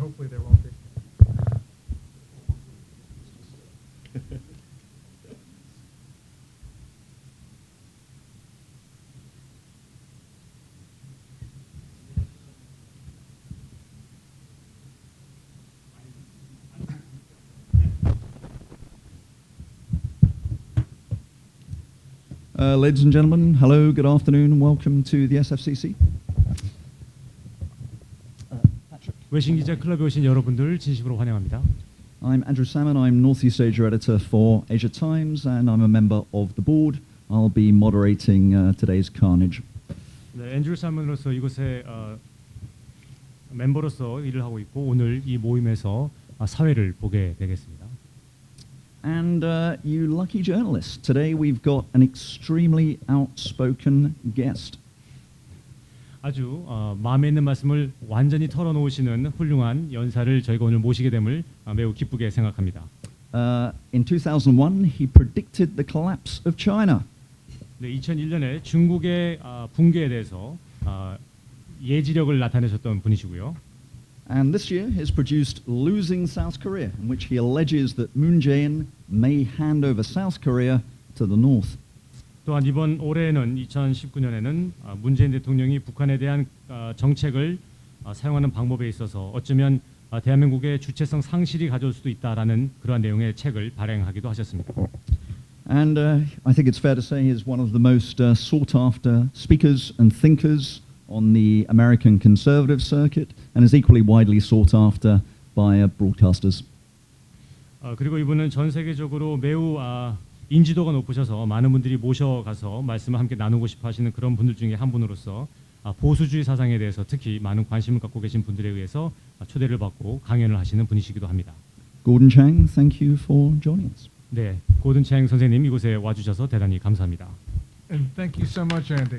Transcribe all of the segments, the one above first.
hopefully there won't be. Ladies and gentlemen, hello, good afternoon, and welcome to the SFCC. 외신 기자 클럽에 오신 여러분들 진심으로 환영합니다. I'm Andrew Salmon. I'm Northeast Asia editor for Asia Times, and I'm a member of the board. I'll be moderating today's Carnage. 네, 앤드류 살먼으로서 이곳에 멤버로서 일을 하고 있고 오늘 이 모임에서 사회를 보게 되겠습니다. And you lucky journalists, today we've got an extremely outspoken guest. 아주 마음에 있는 말씀을 완전히 털어놓으시는 훌륭한 연사를 저희가 오늘 모시게 됨을 매우 기쁘게 생각합니다. In 2001, he predicted the collapse of China. 네, 2001년에 중국의 붕괴에 대해서 예지력을 나타내셨던 분이시고요. And this year has produced Losing South Korea, in which he alleges that Moon Jae-in may hand over South Korea to the North. 또한 이번 올해에는 2019년에는 문재인 대통령이 북한에 대한 정책을 사용하는 방법에 있어서 어쩌면 대한민국의 주체성 상실이 가져올 수도 있다라는 그러한 내용의 책을 발행하기도 하셨습니다. And I think it's fair to say he's one of the most sought after speakers and thinkers on the American conservative circuit, and is equally widely sought after by broadcasters. 그리고 이분은 전 세계적으로 매우 인지도가 높으셔서 많은 분들이 모셔가서 말씀을 함께 나누고 싶어 하시는 그런 분들 중에 한 분으로서 보수주의 사상에 대해서 특히 많은 관심을 갖고 계신 분들에 의해서 초대를 받고 강연을 하시는 분이시기도 합니다. Gordon Chang, thank you for joining us. 네, 고든 챙 선생님 이곳에 와주셔서 대단히 감사합니다. And thank you so much, Andy.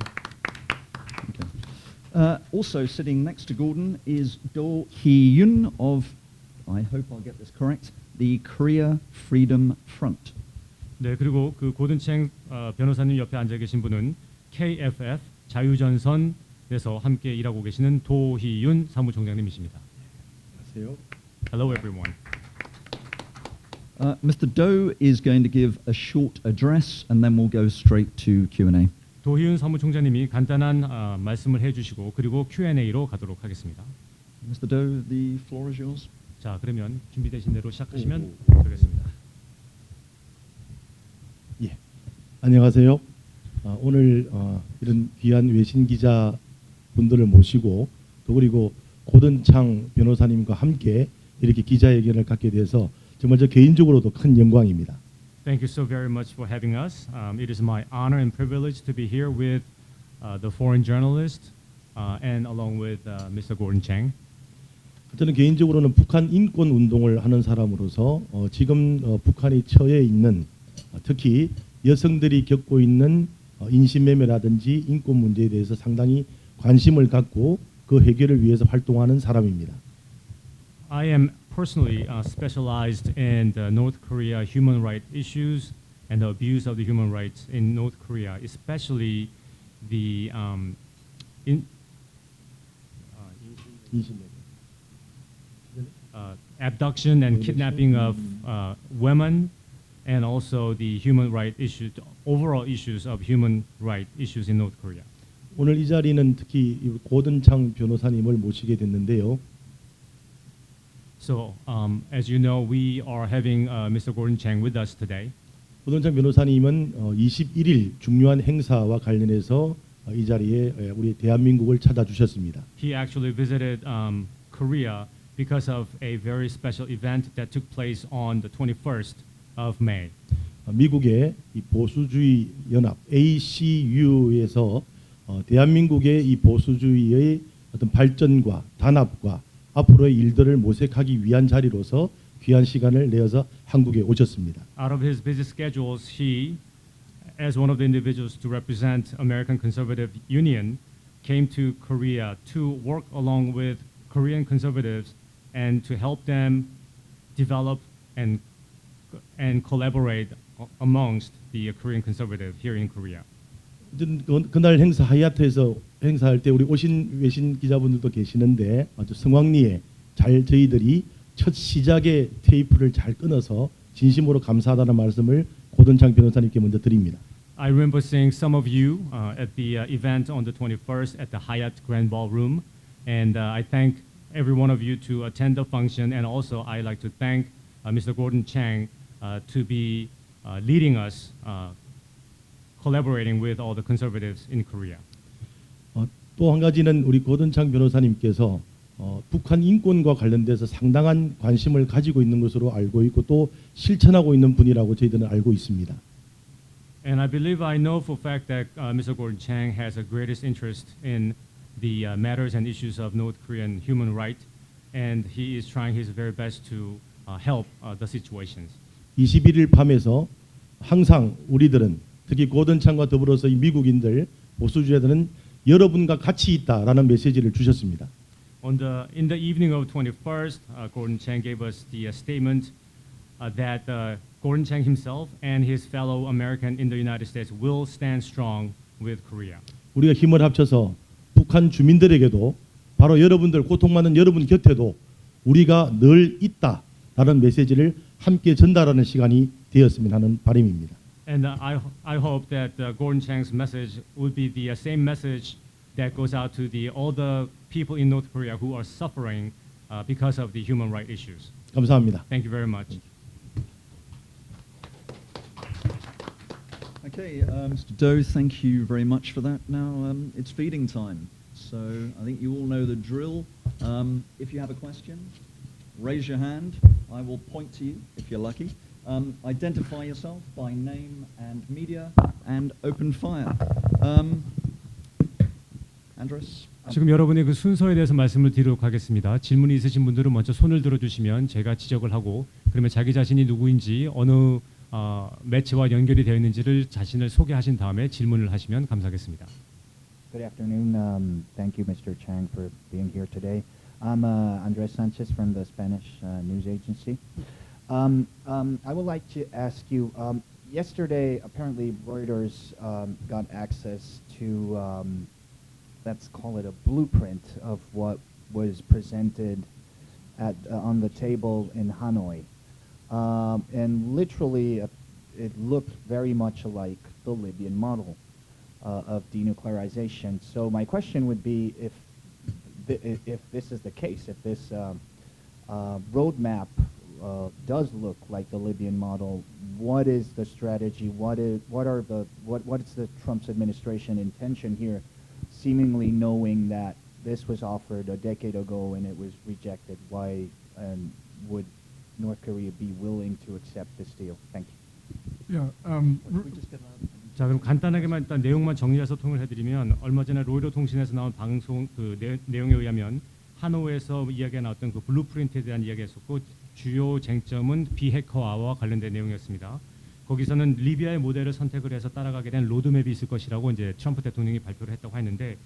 Okay. Also sitting next to Gordon is Do Hee-yoon of, I hope I'll get this correct, the Korea Freedom Front. 네, 그리고 그 고든 챙 변호사님 옆에 앉아 계신 분은 KFF 자유전선에서 함께 일하고 계시는 도희윤 사무총장님이십니다. 안녕하세요. Hello, everyone. Mr. Do is going to give a short address, and then we'll go straight to Q&A. 도희윤 사무총장님이 간단한 말씀을 해주시고 그리고 Q&A로 가도록 하겠습니다. Mr. Do, the floor is yours. 자, 그러면 준비되신 대로 시작하시면 되겠습니다. 예, 안녕하세요. 오늘 이런 귀한 외신 기자 분들을 모시고 또 그리고 고든창 변호사님과 함께 이렇게 기자회견을 갖게 돼서 정말 저 개인적으로도 큰 영광입니다. Thank you so very much for having us. It is my honor and privilege to be here with the foreign journalist and along with Mr. Gordon Chang. 저는 개인적으로는 북한 인권 운동을 하는 사람으로서 지금 북한이 처해 있는 특히 여성들이 겪고 있는 인신매매라든지 인권 문제에 대해서 상당히 관심을 갖고 그 해결을 위해서 활동하는 사람입니다. I am personally specialized in the North Korea human rights issues and the abuse of the human rights in North Korea, especially the abduction and kidnapping of women, and also the human rights issues, overall issues of human rights issues in North Korea. 오늘 이 자리는 특히 고든창 변호사님을 모시게 됐는데요. So, as you know, we are having Mr. Gordon Chang with us today. 고든창 변호사님은 21일 중요한 행사와 관련해서 이 자리에 우리 대한민국을 찾아주셨습니다. He actually visited Korea because of a very special event that took place on the 21st of May. 미국의 이 보수주의 연합 ACU에서 대한민국의 이 보수주의의 어떤 발전과 단합과 앞으로의 일들을 모색하기 위한 자리로서 귀한 시간을 내어서 한국에 오셨습니다. Out of his busy schedules, he, as one of the individuals to represent American Conservative Union, came to Korea to work along with Korean conservatives and to help them develop and collaborate amongst the Korean conservative here in Korea. 그날 행사 하얏트에서 행사할 때 우리 오신 외신 기자분들도 계시는데 아주 성황리에 잘 저희들이 첫 시작의 테이프를 잘 끊어서 진심으로 감사하다는 말씀을 고든창 변호사님께 먼저 드립니다. I remember seeing some of you at the event on the 21st at the Hyatt Grand Ballroom, and I thank every one of you to attend the function, and also I'd like to thank Mr. Gordon Chang to be leading us, collaborating with all the conservatives in Korea. 또 한 가지는 우리 고든창 변호사님께서 북한 인권과 관련돼서 상당한 관심을 가지고 있는 것으로 알고 있고 또 실천하고 있는 분이라고 저희들은 알고 있습니다. And I believe I know for a fact that Mr. Gordon Chang has the greatest interest in the matters and issues of North Korean human rights, and he is trying his very best to help the situations. 21일 밤에서 항상 우리들은 특히 고든창과 더불어서 이 미국인들 보수주의자들은 여러분과 같이 있다라는 메시지를 주셨습니다. In the evening of 21st, Gordon Chang gave us the statement that Gordon Chang himself and his fellow American in the United States will stand strong with Korea. 우리가 힘을 합쳐서 북한 주민들에게도 바로 여러분들 고통받는 여러분 곁에도 우리가 늘 있다라는 메시지를 함께 전달하는 시간이 되었으면 하는 바람입니다. And I hope that Gordon Chang's message would be the same message that goes out to all the people in North Korea who are suffering because of the human rights issues. 감사합니다. Thank you very much. Okay, Mr. Doe, thank you very much for that. Now it's feeding time, so I think you all know the drill. If you have a question, raise your hand. I will point to you if you're lucky. Identify yourself by name and media, and open fire. Andres? 지금 여러분의 그 순서에 대해서 말씀을 드리도록 하겠습니다. 질문이 있으신 분들은 먼저 손을 들어주시면 제가 지적을 하고 그러면 자기 자신이 누구인지 어느 매체와 연결이 되어 있는지를 자신을 소개하신 다음에 질문을 하시면 감사하겠습니다. Good afternoon. Thank you, Mr. Chang, for being here today. I'm Andres Sanchez from the Spanish news agency. I would like to ask you, yesterday apparently Reuters got access to, let's call it a blueprint of what was presented on the table in Hanoi. And literally it looked very much like the Libyan model of denuclearization. So my question would be if this is the case, if this roadmap does look like the Libyan model, what is the strategy? What is the Trump's administration intention here, seemingly knowing that this was offered a decade ago and it was rejected? Why would North Korea be willing to accept this deal? Thank you. Yeah, 자, 그럼 간단하게만 일단 내용만 정리해서 통일해드리면 얼마 전에 로이터 통신에서 나온 방송 그 내용에 의하면 하노이에서 이야기가 나왔던 그 블루프린트에 대한 이야기가 있었고 주요 쟁점은 비핵화와 관련된 내용이었습니다. 거기서는 리비아의 모델을 선택을 해서 따라가게 된 로드맵이 있을 것이라고 이제 트럼프 대통령이 발표를 했다고 했는데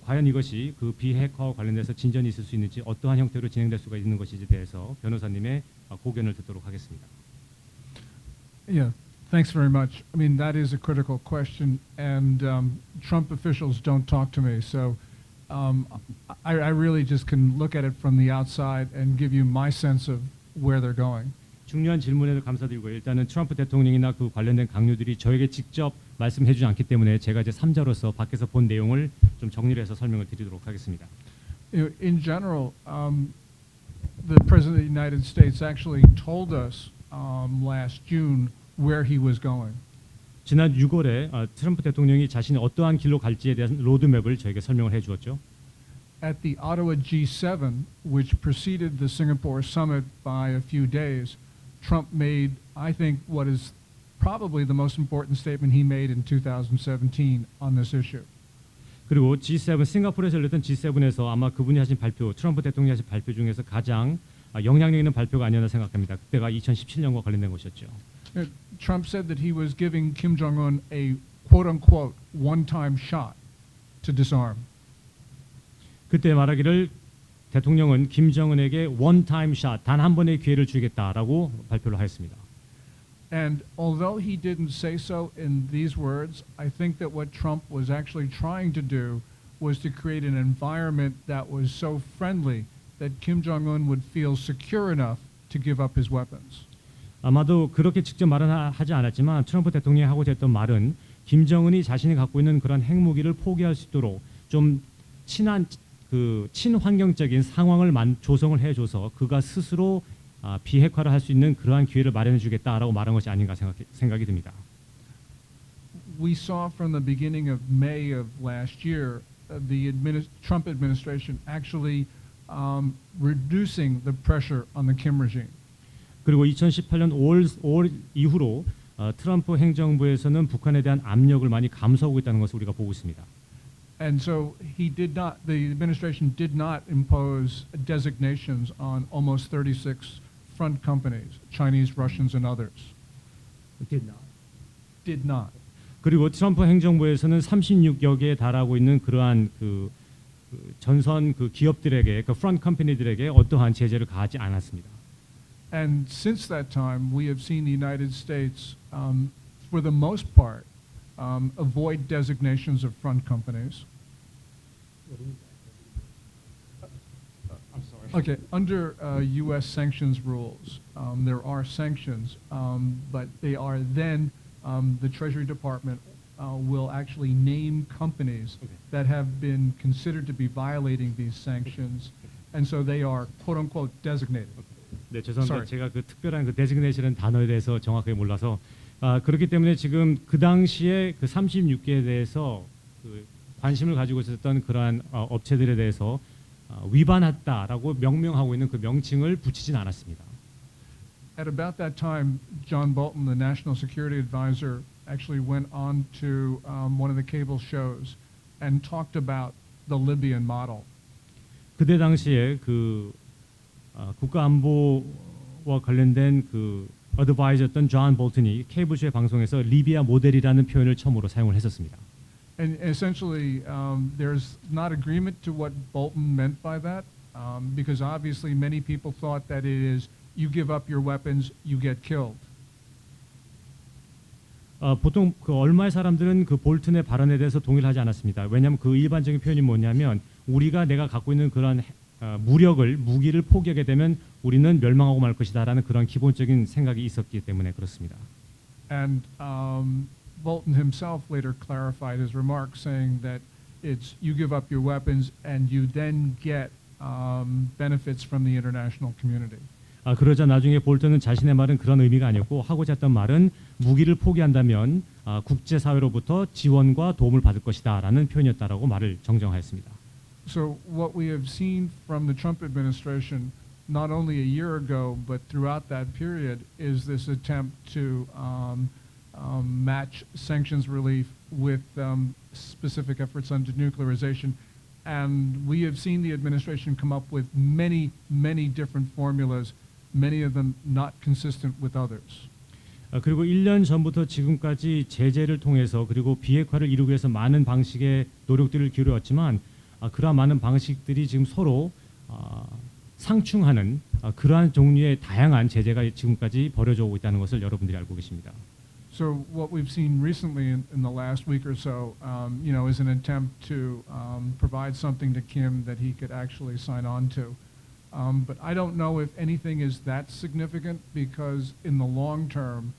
과연 이것이 그 비핵화와 관련돼서 진전이 있을 수 있는지 어떠한 형태로 진행될 수가 있는 것인지에 대해서 변호사님의 고견을 듣도록 하겠습니다. yeah. Thanks very much. I mean, that is a critical question, and Trump officials don't talk to me, so I really just can look at it from the outside and give you my sense of where they're going. 중요한 질문에도 감사드리고요. 일단은 트럼프 대통령이나 그 관련된 강요들이 저에게 직접 말씀해주지 않기 때문에 제가 이제 3자로서 밖에서 본 내용을 좀 정리를 해서 설명을 드리도록 하겠습니다. In general, the President of the United States actually told us last June where he was going. 지난 6월에 트럼프 대통령이 자신이 어떠한 길로 갈지에 대한 로드맵을 저에게 설명을 해주었죠. At the Ottawa G7, which preceded the Singapore summit by a few days, Trump made, I think, what is probably the most important statement he made in 2017 on this issue. 그리고 G7 싱가포르에서 열렸던 G7에서 아마 그분이 하신 발표, 트럼프 대통령이 하신 발표 중에서 가장 영향력 있는 발표가 아니었나 생각합니다. 그때가 2017년과 관련된 것이었죠. Trump said that he was giving Kim Jong-un a quote-unquote one-time shot to disarm. 그때 말하기를 대통령은 김정은에게 one-time shot, 단 한 번의 기회를 주겠다라고 발표를 하였습니다. And although he didn't say so in these words, I think that what Trump was actually trying to do was to create an environment that was so friendly that Kim Jong-un would feel secure enough to give up his weapons. 아마도 그렇게 직접 말은 하지 않았지만 트럼프 대통령이 하고자 했던 말은 김정은이 자신이 갖고 있는 그런 핵무기를 포기할 수 있도록 좀 친환경적인 상황을 조성을 해줘서 그가 스스로 비핵화를 할 수 있는 그러한 기회를 마련해 주겠다라고 말한 것이 아닌가 생각이 듭니다. We saw from the beginning of May of last year the Trump administration actually reducing the pressure on the Kim regime. 그리고 2018년 5월 이후로 트럼프 행정부에서는 북한에 대한 압력을 많이 감소하고 있다는 것을 우리가 보고 있습니다. And so the administration did not impose designations on almost 36 front companies, Chinese, Russians, and others. Did not. 그리고 트럼프 행정부에서는 36여 개에 달하고 있는 그러한 전선 기업들에게 프런트 컴퍼니들에게 어떠한 제재를 가하지 않았습니다. And since that time, we have seen the United States, for the most part, avoid designations of front companies. I'm sorry. Okay, under U.S. sanctions rules, there are sanctions, but they are then the Treasury Department will actually name companies that have been considered to be violating these sanctions, and so they are quote unquote designated. 네, 죄송합니다. Sorry. 제가 특별한 데지그네이션이라는 단어에 대해서 정확하게 몰라서 그렇기 때문에 지금 그 당시에 36개에 대해서 관심을 가지고 있었던 그러한 업체들에 대해서 위반했다라고 명명하고 있는 그 명칭을 붙이진 않았습니다. At about that time, John Bolton, the National Security Advisor, actually went on to one of the cable shows and talked about the Libyan model. 그때 당시에 국가안보와 관련된 어드바이저였던 존 볼튼이 케이블쇼의 방송에서 리비아 모델이라는 표현을 처음으로 사용을 했었습니다. And essentially, there's not agreement to what Bolton meant by that, because obviously many people thought that it is you give up your weapons, you get killed. 보통 얼마의 사람들은 볼튼의 발언에 대해서 동의를 하지 않았습니다. 왜냐하면 일반적인 표현이 뭐냐면 내가 갖고 있는 그런 무기를 포기하게 되면 우리는 멸망하고 말 것이다라는 그런 기본적인 생각이 있었기 때문에 그렇습니다. And Bolton himself later clarified his remarks, saying that it's you give up your weapons and you then get benefits from the international community. 그러자 나중에 볼턴은 자신의 말은 그런 의미가 아니었고 하고자 했던 말은 무기를 포기한다면 국제사회로부터 지원과 도움을 받을 것이다라는 표현이었다라고 말을 정정하였습니다. So what we have seen from the Trump administration, not only a year ago, but throughout that period, is this attempt to match sanctions relief with specific efforts on denuclearization. And we have seen the administration come up with many, many different formulas, many of them not consistent with others. 그리고 1년 전부터 지금까지 제재를 통해서 그리고 비핵화를 이루기 위해서 많은 방식의 노력들을 기울였지만 그러한 많은 방식들이 지금 서로 상충하는 그러한 종류의 다양한 제재가 지금까지 벌어져 오고 있다는 것을 여러분들이 알고 계십니다. So what we've seen recently in the last week or so, is an attempt to provide something to Kim that he could actually sign on to. But I don't know if anything is that significant because in the long term,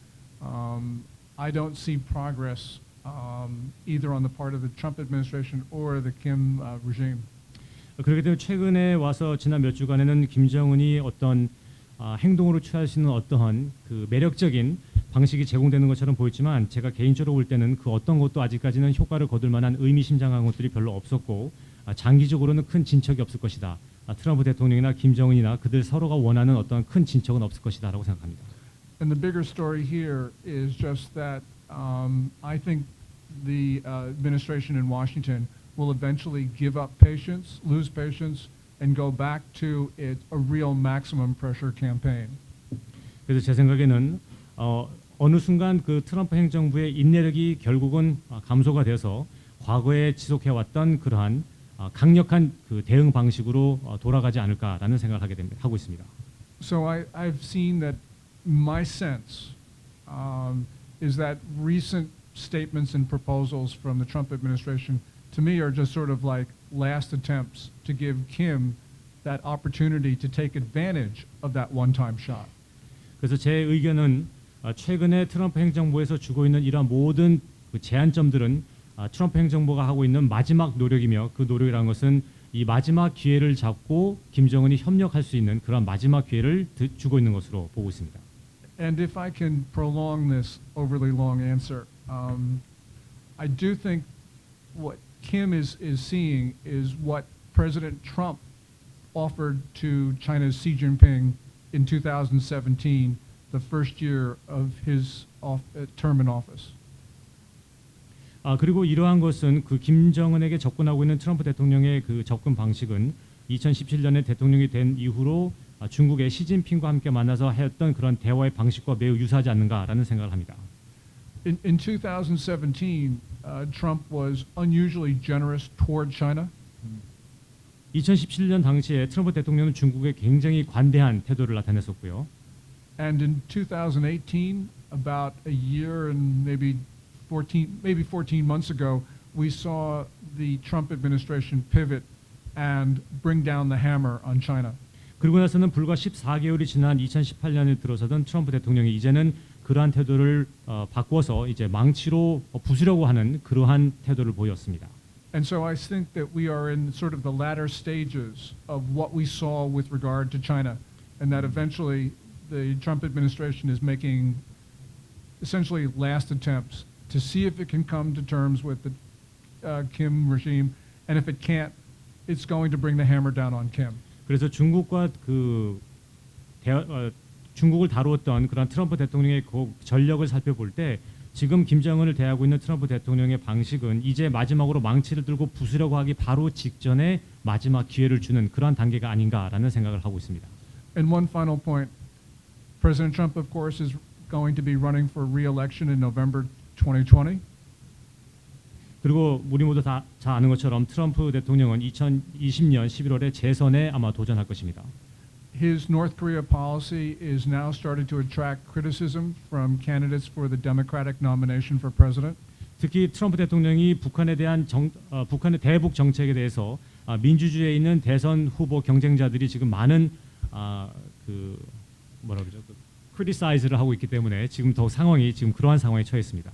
I don't see progress either on the part of the Trump administration or the Kim regime. 그렇기 때문에 최근에 와서 지난 몇 주간에는 김정은이 어떤 행동으로 취할 수 있는 어떠한 매력적인 방식이 제공되는 것처럼 보였지만 제가 개인적으로 볼 때는 어떤 것도 아직까지는 효과를 거둘 만한 의미심장한 것들이 별로 없었고 장기적으로는 큰 진척이 없을 것이다. 트럼프 대통령이나 김정은이나 그들 서로가 원하는 어떤 큰 진척은 없을 것이다라고 생각합니다. And the bigger story here is just that I think the administration in Washington will eventually give up patience, lose patience, and go back to a real maximum pressure campaign. 그래서 제 생각에는 어느 순간 트럼프 행정부의 인내력이 결국은 감소가 돼서 과거에 지속해왔던 그러한 강력한 대응 방식으로 돌아가지 않을까라는 생각을 하고 있습니다. So I've seen that my sense is that recent statements and proposals from the Trump administration to me are just sort of like last attempts to give Kim that opportunity to take advantage of that one-time shot. 그래서 제 의견은 최근에 트럼프 행정부에서 주고 있는 이러한 모든 그 제한점들은 트럼프 행정부가 하고 있는 마지막 노력이며 그 노력이라는 것은 이 마지막 기회를 잡고 김정은이 협력할 수 있는 그런 마지막 기회를 주고 있는 것으로 보고 있습니다. And if I can prolong this overly long answer, I do think what Kim is seeing is what President Trump offered to China's Xi Jinping in 2017, the first year of his term in office. 그리고 이러한 것은 그 김정은에게 접근하고 있는 트럼프 대통령의 그 접근 방식은 2017년에 대통령이 된 이후로 중국의 시진핑과 함께 만나서 했던 그런 대화의 방식과 매우 유사하지 않는가라는 생각을 합니다. In 2017, Trump was unusually generous toward China. 2017년 당시에 트럼프 대통령은 중국에 굉장히 관대한 태도를 나타냈었고요. And in 2018, about a year and maybe 14 months ago, we saw the Trump administration pivot and bring down the hammer on China. 그리고 나서는 불과 14개월이 지난 2018년에 들어서던 트럼프 대통령이 이제는 그러한 태도를 바꿔서 이제 망치로 부수려고 하는 그러한 태도를 보였습니다. And so I think that we are in sort of the latter stages of what we saw with regard to China, and that eventually the Trump administration is making essentially last attempts to see if it can come to terms with the Kim regime, and if it can't, it's going to bring the hammer down on Kim. 그래서 중국과 중국을 다루었던 그런 트럼프 대통령의 그 전력을 살펴볼 때 지금 김정은을 대하고 있는 트럼프 대통령의 방식은 이제 마지막으로 망치를 들고 부수려고 하기 바로 직전에 마지막 기회를 주는 그러한 단계가 아닌가라는 생각을 하고 있습니다. And one final point, President Trump, of course, is going to be running for re-election in November 2020. 그리고 우리 모두 다 잘 아는 것처럼 트럼프 대통령은 2020년 11월에 재선에 아마 도전할 것입니다. His North Korea policy is now starting to attract criticism from candidates for the Democratic nomination for president. 특히 트럼프 대통령이 북한에 대한 북한의 대북 정책에 대해서 민주주의에 있는 대선 후보 경쟁자들이 지금 많은 그 뭐라 그러죠? 크리티사이즈를 하고 있기 때문에 지금 더 상황이 지금 그러한 상황에 처했습니다.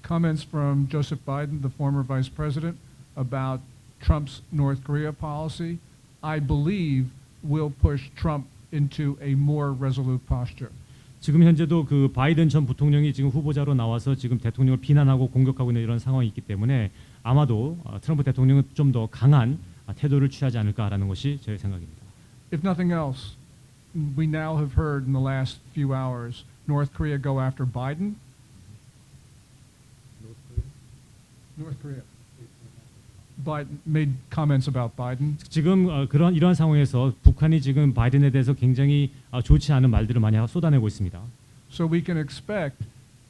Comments from Joseph Biden, the former vice president, about Trump's North Korea policy, I believe, will push Trump into a more resolute posture. 지금 현재도 그 바이든 전 부통령이 지금 후보자로 나와서 지금 대통령을 비난하고 공격하고 있는 이런 상황이 있기 때문에 아마도 트럼프 대통령은 좀 더 강한 태도를 취하지 않을까라는 것이 제 생각입니다. If nothing else, we now have heard in the last few hours North Korea go after Biden. North Korea. Biden made comments about Biden. 지금 이러한 상황에서 북한이 지금 바이든에 대해서 굉장히 좋지 않은 말들을 많이 쏟아내고 있습니다. So we can expect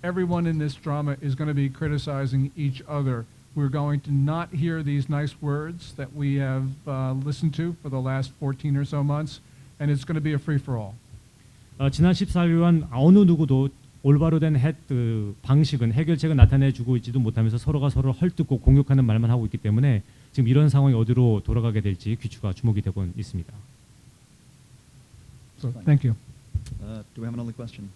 everyone in this drama is going to be criticizing each other. We're going to not hear these nice words that we have listened to for the last 14 or so months, and it's going to be a free-for-all. 지난 14일간 어느 누구도 올바로 된 방식은 해결책을 나타내주고 있지도 못하면서 서로가 서로를 헐뜯고 공격하는 말만 하고 있기 때문에 지금 이런 상황이 어디로 돌아가게 될지 귀추가 주목이 되고 있습니다. So thank you. Do we have another question?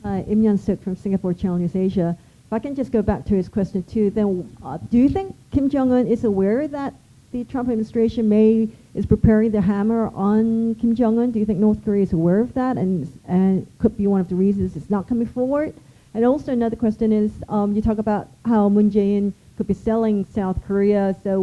Im Yeon Suk from Singapore Channel News Asia. If I can just go back to his question too, then do you think Kim Jong-un is aware that the Trump administration is preparing the hammer on Kim Jong-un? Do you think North Korea is aware of that and could be one of the reasons it's not coming forward? And also another question is, you talk about how Moon Jae-in could be selling South Korea. So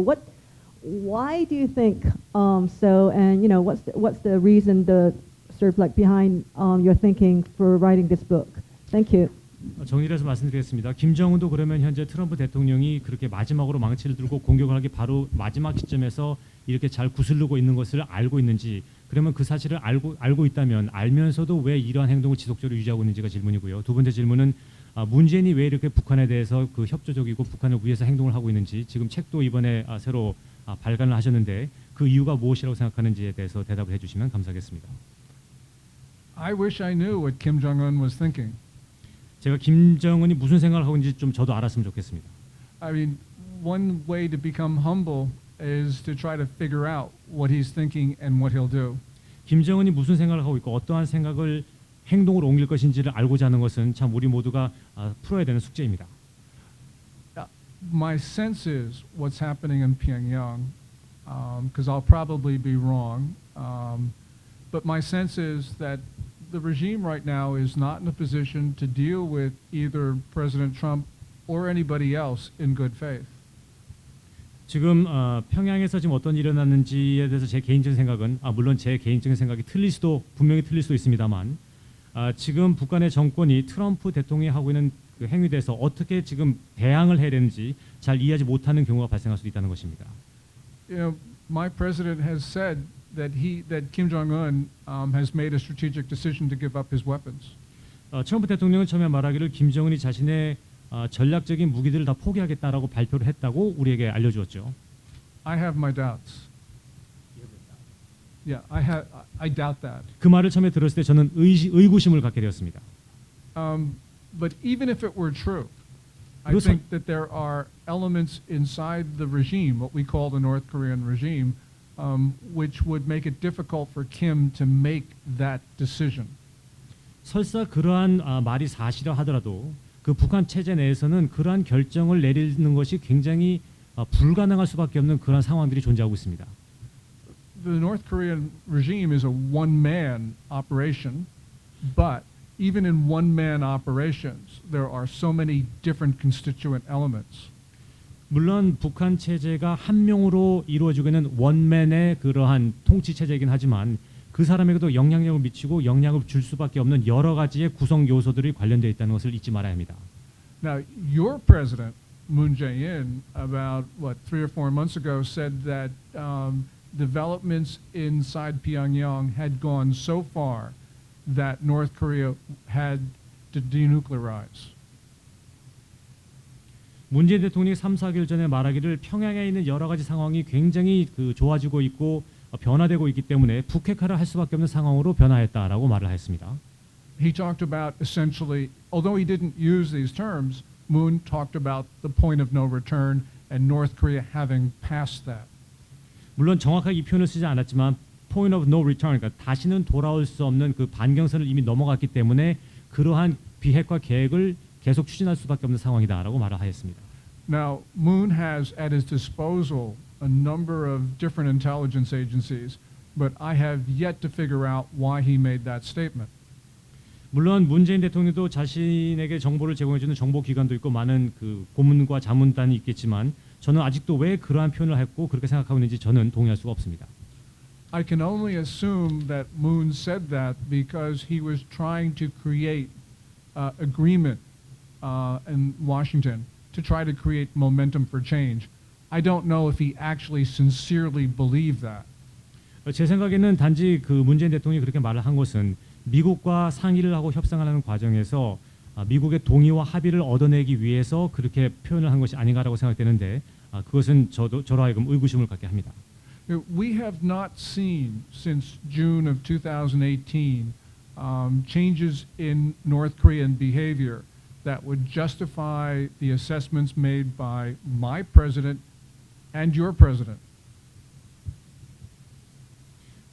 why do you think so? And you know, what's the reason, the sort of like behind your thinking for writing this book? Thank you. 정리를 해서 말씀드리겠습니다. 김정은도 그러면 현재 트럼프 대통령이 그렇게 마지막으로 망치를 들고 공격을 하기 바로 마지막 시점에서 이렇게 잘 구슬르고 있는 것을 알고 있는지, 그러면 그 사실을 알고 있다면 알면서도 왜 이러한 행동을 지속적으로 유지하고 있는지가 질문이고요. 두 번째 질문은 문재인이 왜 이렇게 북한에 대해서 그 협조적이고 북한을 위해서 행동을 하고 있는지, 지금 책도 이번에 새로 발간을 하셨는데 그 이유가 무엇이라고 생각하는지에 대해서 대답을 해주시면 감사하겠습니다. I wish I knew what Kim Jong-un was thinking. 제가 김정은이 무슨 생각을 하고 있는지 좀 저도 알았으면 좋겠습니다. I mean, one way to become humble is to try to figure out what he's thinking and what he'll do. 김정은이 무슨 생각을 하고 있고 어떠한 생각을 행동으로 옮길 것인지를 알고자 하는 것은 참 우리 모두가 풀어야 되는 숙제입니다. My sense is what's happening in Pyongyang, because I'll probably be wrong, but my sense is that the regime right now is not in a position to deal with either President Trump or anybody else in good faith. 지금 평양에서 지금 어떤 일이 일어났는지에 대해서 제 개인적인 생각은 물론 제 개인적인 생각이 분명히 틀릴 수도 있습니다만 지금 북한의 정권이 트럼프 대통령이 하고 있는 그 행위에 대해서 어떻게 지금 대항을 해야 되는지 잘 이해하지 못하는 경우가 발생할 수도 있다는 것입니다. You know, my president has said that Kim Jong-un has made a strategic decision to give up his weapons. 트럼프 대통령은 처음에 말하기를 김정은이 자신의 전략적인 무기들을 다 포기하겠다라고 발표를 했다고 우리에게 알려주었죠. I have my doubts. Yeah, I doubt that. 그 말을 처음에 들었을 때 저는 의구심을 갖게 되었습니다. But even if it were true, I 그래서- think that there are elements inside the regime, what we call the North Korean regime, which would make it difficult for Kim to make that decision. 설사 그러한 말이 사실이라 하더라도 그 북한 체제 내에서는 그러한 결정을 내리는 것이 굉장히 불가능할 수밖에 없는 그런 상황들이 존재하고 있습니다. The North Korean regime is a one-man operation, but even in one-man operations, there are so many different constituent elements. 물론 북한 체제가 한 명으로 이루어지고 있는 원맨의 그러한 통치 체제이긴 하지만 그 사람에게도 영향력을 미치고 영향을 줄 수밖에 없는 여러 가지의 구성 요소들이 관련되어 있다는 것을 잊지 말아야 합니다. Now, your president, Moon Jae-in, about 3 or 4 months ago, said that developments inside Pyongyang had gone so far that North Korea had to denuclearize. 문재인 대통령이 3, 4개월 전에 말하기를 평양에 있는 여러 가지 상황이 굉장히 좋아지고 있고 변화되고 있기 때문에 북핵화를 할 수밖에 없는 상황으로 변화했다라고 말을 했습니다. He talked about essentially, although he didn't use these terms, Moon talked about the point of no return and North Korea having passed that. 물론 정확하게 이 표현을 쓰지 않았지만 point of no return, 그러니까 다시는 돌아올 수 없는 그 반경선을 이미 넘어갔기 때문에 그러한 비핵화 계획을 계속 추진할 수밖에 없는 상황이다라고 말을 하였습니다. Now, Moon has at his disposal a number of different intelligence agencies, but I have yet to figure out why he made that statement. 물론 문재인 대통령도 자신에게 정보를 제공해주는 정보기관도 있고 많은 그 고문과 자문단이 있겠지만 저는 아직도 왜 그러한 표현을 했고 그렇게 생각하고 있는지 저는 동의할 수가 없습니다. I can only assume that Moon said that because he was trying to create agreement in Washington to try to create momentum for change. I don't know if he actually sincerely believed that. 제 생각에는 단지 그 문재인 대통령이 그렇게 말을 한 것은 미국과 상의를 하고 협상하는 과정에서 미국의 동의와 합의를 얻어내기 위해서 그렇게 표현을 한 것이 아닌가라고 생각되는데 그것은 저로 하여금 의구심을 갖게 합니다. We have not seen since June of 2018 changes in North Korean behavior that would justify the assessments made by my president and your president.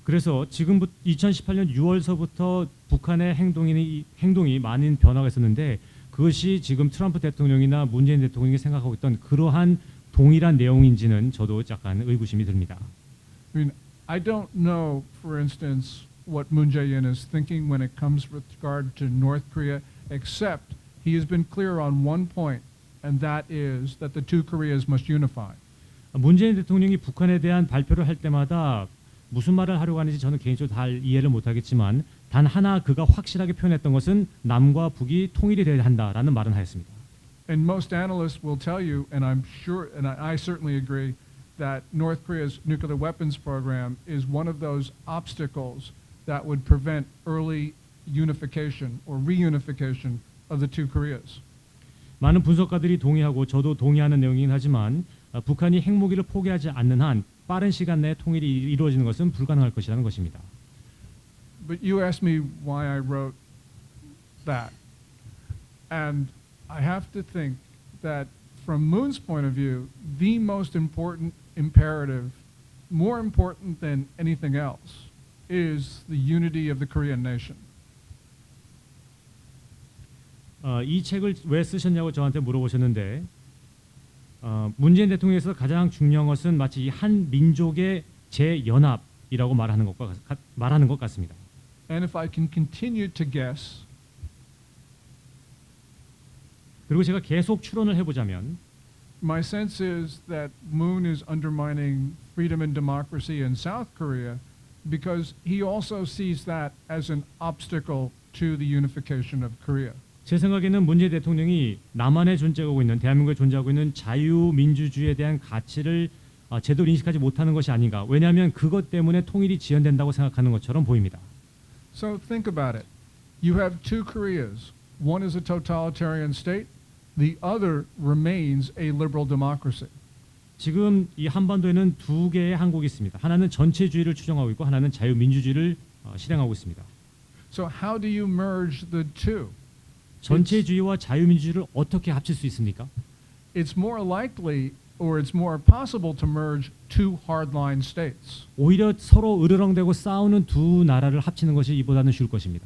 그래서 지금부터 2018년 6월서부터 북한의 행동이 많은 변화가 있었는데 그것이 지금 트럼프 대통령이나 문재인 대통령이 생각하고 있던 그러한 동일한 내용인지는 저도 약간 의구심이 듭니다. I mean, I don't know, for instance, what Moon Jae-in is thinking when it comes with regard to North Korea, except he has been clear on one point, and that is that the two Koreas must unify. 문재인 대통령이 북한에 대한 발표를 할 때마다 무슨 말을 하려고 하는지 저는 개인적으로 잘 이해를 못하겠지만 단 하나 그가 확실하게 표현했던 것은 남과 북이 통일이 돼야 한다라는 말은 하였습니다. And most analysts will tell you, and I'm sure, and I certainly agree, that North Korea's nuclear weapons program is one of those obstacles that would prevent early unification or reunification of the two Koreas. 많은 분석가들이 동의하고 저도 동의하는 내용이긴 하지만 북한이 핵무기를 포기하지 않는 한 빠른 시간 내에 통일이 이루어지는 것은 불가능할 것이라는 것입니다. But you asked me why I wrote that. And I have to think that from Moon's point of view, the most important imperative, more important than anything else, is the unity of the Korean nation. 이 책을 왜 쓰셨냐고 저한테 물어보셨는데 문재인 대통령에서 가장 중요한 것은 마치 이 한 민족의 재연합이라고 말하는 것 같습니다. And if I can continue to guess, 그리고 제가 계속 추론을 해보자면 my sense is that Moon is undermining freedom and democracy in South Korea because he also sees that as an obstacle to the unification of Korea. 제 생각에는 문재인 대통령이 남한에 존재하고 있는 대한민국에 존재하고 있는 자유민주주의에 대한 가치를 제대로 인식하지 못하는 것이 아닌가. 왜냐하면 그것 때문에 통일이 지연된다고 생각하는 것처럼 보입니다. So think about it. You have two Koreas. One is a totalitarian state. The other remains a liberal democracy. 지금 이 한반도에는 두 개의 한국이 있습니다. 하나는 전체주의를 추정하고 있고 하나는 자유민주주의를 실행하고 있습니다. So how do you merge the two? 전체주의와 자유민주주의를 어떻게 합칠 수 있습니까? It's more likely or it's more possible to merge two hardline states. 오히려 서로 으르렁대고 싸우는 두 나라를 합치는 것이 이보다는 쉬울 것입니다.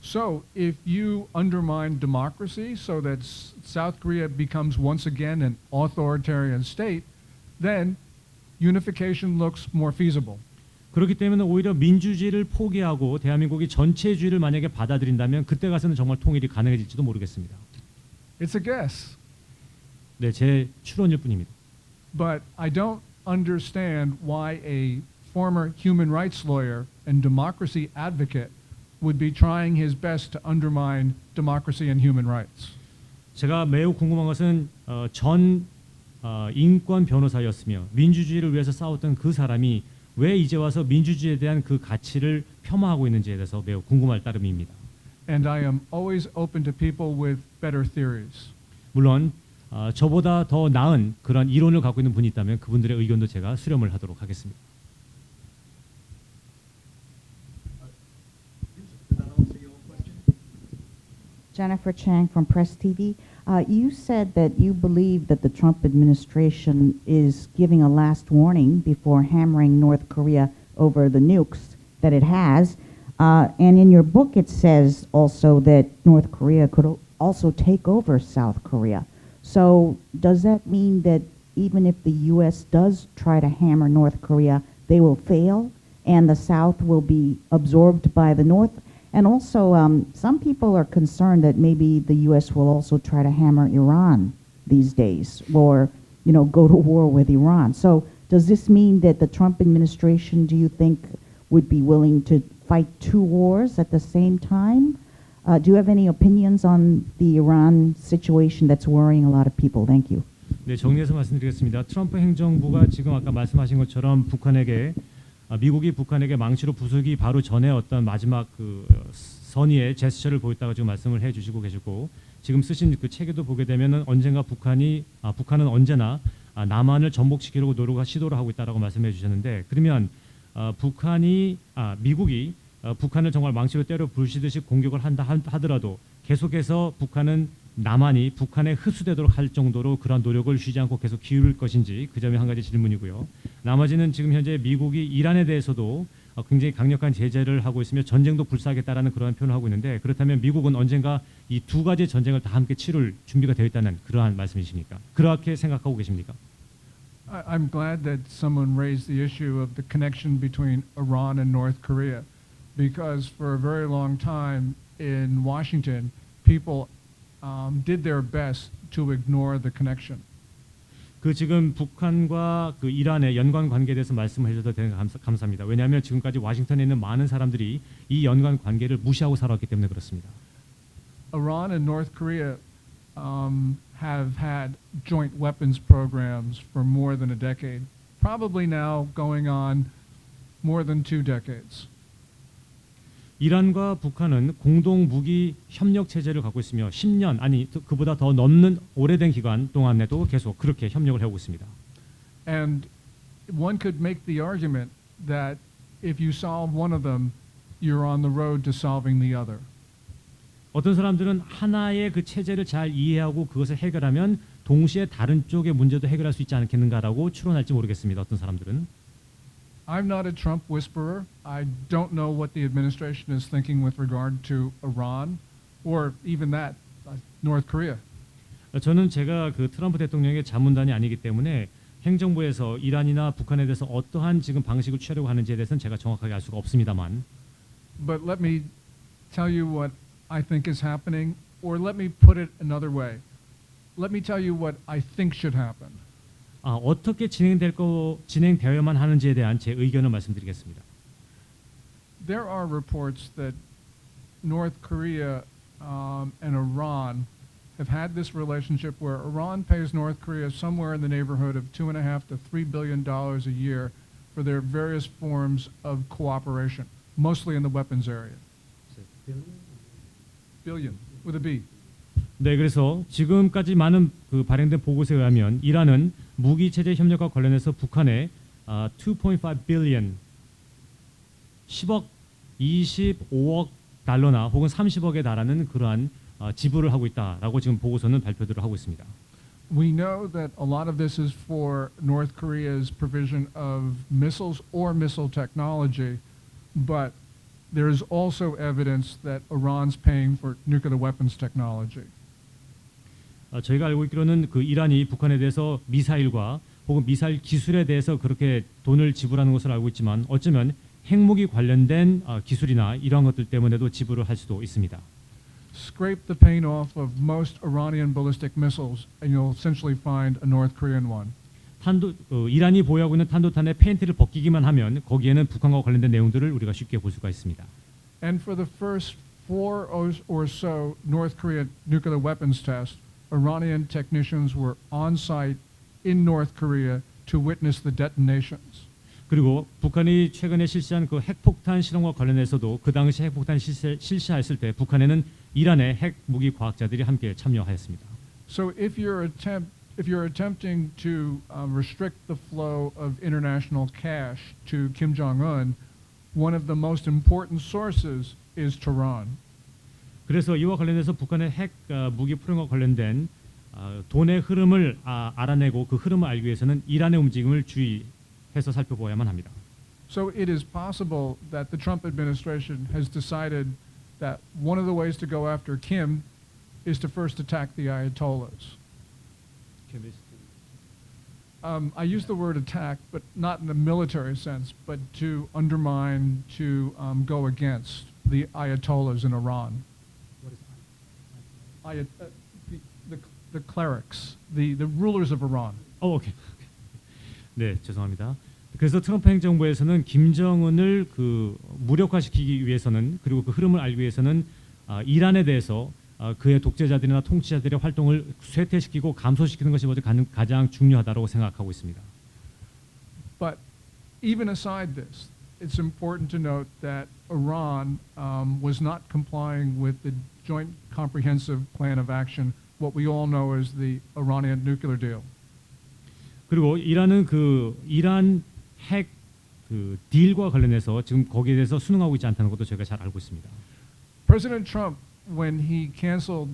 So if you undermine democracy so that South Korea becomes once again an authoritarian state, then unification looks more feasible. 그렇기 때문에 오히려 민주주의를 포기하고 대한민국이 전체주의를 만약에 받아들인다면 그때 가서는 정말 통일이 가능해질지도 모르겠습니다. It's a guess. 네, 제 추론일 뿐입니다. But I don't understand why a former human rights lawyer and democracy advocate would be trying his best to undermine democracy and human rights. 제가 매우 궁금한 것은 전 인권 변호사였으며 민주주의를 위해서 싸웠던 그 사람이 왜 이제 와서 민주주의에 대한 그 가치를 폄하하고 있는지에 대해서 매우 궁금할 따름입니다. And I am always open to people with better theories. 물론 저보다 더 나은 그런 이론을 갖고 있는 분이 있다면 그분들의 의견도 제가 수렴을 하도록 하겠습니다. Jennifer Chang from Press TV. You said that you believe that the Trump administration is giving a last warning before hammering North Korea over the nukes that it has. And in your book, it says also that North Korea could also take over South Korea. So does that mean that even if the U.S. does try to hammer North Korea, they will fail and the South will be absorbed by the North? And also, some people are concerned that maybe the U.S. will also try to hammer Iran these days, or go to war with Iran. So, does this mean that the Trump administration, do you think, would be willing to fight two wars at the same time? Do you have any opinions on the Iran situation that's worrying a lot of people? Thank you. 네, 정리해서 말씀드리겠습니다. 트럼프 행정부가 지금 아까 말씀하신 것처럼 미국이 북한에게 망치로 부수기 바로 전에 어떤 마지막 그 선의의 제스처를 보였다고 지금 말씀을 해주시고 계시고 지금 쓰신 그 책에도 보게 되면은 언젠가 북한은 언제나 남한을 전복시키려고 시도를 하고 있다라고 말씀해 주셨는데 그러면 미국이 북한을 정말 망치로 때려 부수듯이 공격을 한다 하더라도 계속해서 북한은 남한이 북한에 흡수되도록 할 정도로 그런 노력을 쉬지 않고 계속 기울일 것인지 그 점이 한 가지 질문이고요. 나머지는 지금 현재 미국이 이란에 대해서도 굉장히 강력한 제재를 하고 있으며 전쟁도 불사하겠다라는 그러한 표현을 하고 있는데 그렇다면 미국은 언젠가 이 두 가지 전쟁을 다 함께 치룰 준비가 되어 있다는 그러한 말씀이십니까? 그렇게 생각하고 계십니까? I'm glad that someone raised the issue of the connection between Iran and North Korea, because for a very long time in Washington, people did their best to ignore the connection. 그 지금 북한과 그 이란의 연관 관계에 대해서 말씀을 해주셔서 대단히 감사합니다. 왜냐하면 지금까지 와싱턴에 있는 많은 사람들이 이 연관 관계를 무시하고 살아왔기 때문에 그렇습니다. Iran and North Korea have had joint weapons programs for more than a decade, probably now going on more than 2 decades. 이란과 북한은 공동 무기 협력 체제를 갖고 있으며 10년 아니 그보다 더 넘는 오래된 기간 동안에도 계속 그렇게 협력을 해오고 있습니다. And one could make the argument that if you solve one of them, you're on the road to solving the other. 어떤 사람들은 하나의 그 체제를 잘 이해하고 그것을 해결하면 동시에 다른 쪽의 문제도 해결할 수 있지 않겠는가라고 추론할지 모르겠습니다. 어떤 사람들은. I'm not a Trump whisperer. I don't know what the administration is thinking with regard to Iran or even that, North Korea. 저는 제가 그 트럼프 대통령의 자문단이 아니기 때문에 행정부에서 이란이나 북한에 대해서 어떠한 지금 방식을 취하려고 하는지에 대해서는 제가 정확하게 알 수가 없습니다만 But let me tell you what I think is happening, or let me put it another way. Let me tell you what I think should happen. 어떻게 진행되어야만 하는지에 대한 제 의견을 말씀드리겠습니다. There are reports that North Korea and Iran have had this relationship where Iran pays North Korea somewhere in the neighborhood of $2.5 to $3 billion a year for their various forms of cooperation, mostly in the weapons area. Billion with a B. 네, 그래서 지금까지 많은 그 발행된 보고서에 의하면 이란은 무기 체제 협력과 관련해서 북한에 2.5 billion 10억 25억 달러나 혹은 30억에 달하는 그러한 지불을 하고 있다라고 지금 보고서는 발표들을 하고 있습니다. We know that a lot of this is for North Korea's provision of missiles or missile technology, but there is also evidence that Iran's paying for nuclear weapons technology. 저희가 알고 있기로는 그 이란이 북한에 대해서 미사일과 혹은 미사일 기술에 대해서 그렇게 돈을 지불하는 것을 알고 있지만 어쩌면 핵무기 관련된 기술이나 이러한 것들 때문에도 지불을 할 수도 있습니다. Scrape the paint off of most Iranian ballistic missiles, and you'll essentially find a North Korean one. 이란이 보유하고 있는 탄도탄의 페인트를 벗기기만 하면 거기에는 북한과 관련된 내용들을 우리가 쉽게 볼 수가 있습니다. And for the first 4 or so North Korean nuclear weapons tests, Iranian technicians were on site in North Korea to witness the detonations. 그리고 북한이 최근에 실시한 그 핵폭탄 실험과 관련해서도 그 당시 핵폭탄 실시했을 때 북한에는 이란의 핵무기 과학자들이 함께 참여하였습니다. So if you're attempting to restrict the flow of international cash to Kim Jong-un, one of the most important sources is Tehran. 그래서 이와 관련해서 북한의 핵 무기 프로그램과 관련된 돈의 흐름을 알아내고 그 흐름을 알기 위해서는 이란의 움직임을 주의해서 살펴보아야만 합니다. So it is possible that the Trump administration has decided that one of the ways to go after Kim is to first attack the Ayatollahs. I use the word attack, but not in a military sense, but to undermine, to go against the Ayatollahs in Iran. The clerics, the rulers of Iran. 오케이. 네, 죄송합니다. 그래서 트럼프 행정부에서는 김정은을 그 무력화시키기 위해서는 그리고 그 흐름을 알기 위해서는 이란에 대해서 그의 독재자들이나 통치자들의 활동을 쇠퇴시키고 감소시키는 것이 가장 중요하다고 생각하고 있습니다. But even aside this, it's important to note that Iran was not complying with the Joint Comprehensive Plan of Action, what we all know as the Iranian nuclear deal. 그리고 이란은 그 이란 핵 그 딜과 관련해서 지금 거기에 대해서 순응하고 있지 않다는 것도 저희가 잘 알고 있습니다. President Trump, when he canceled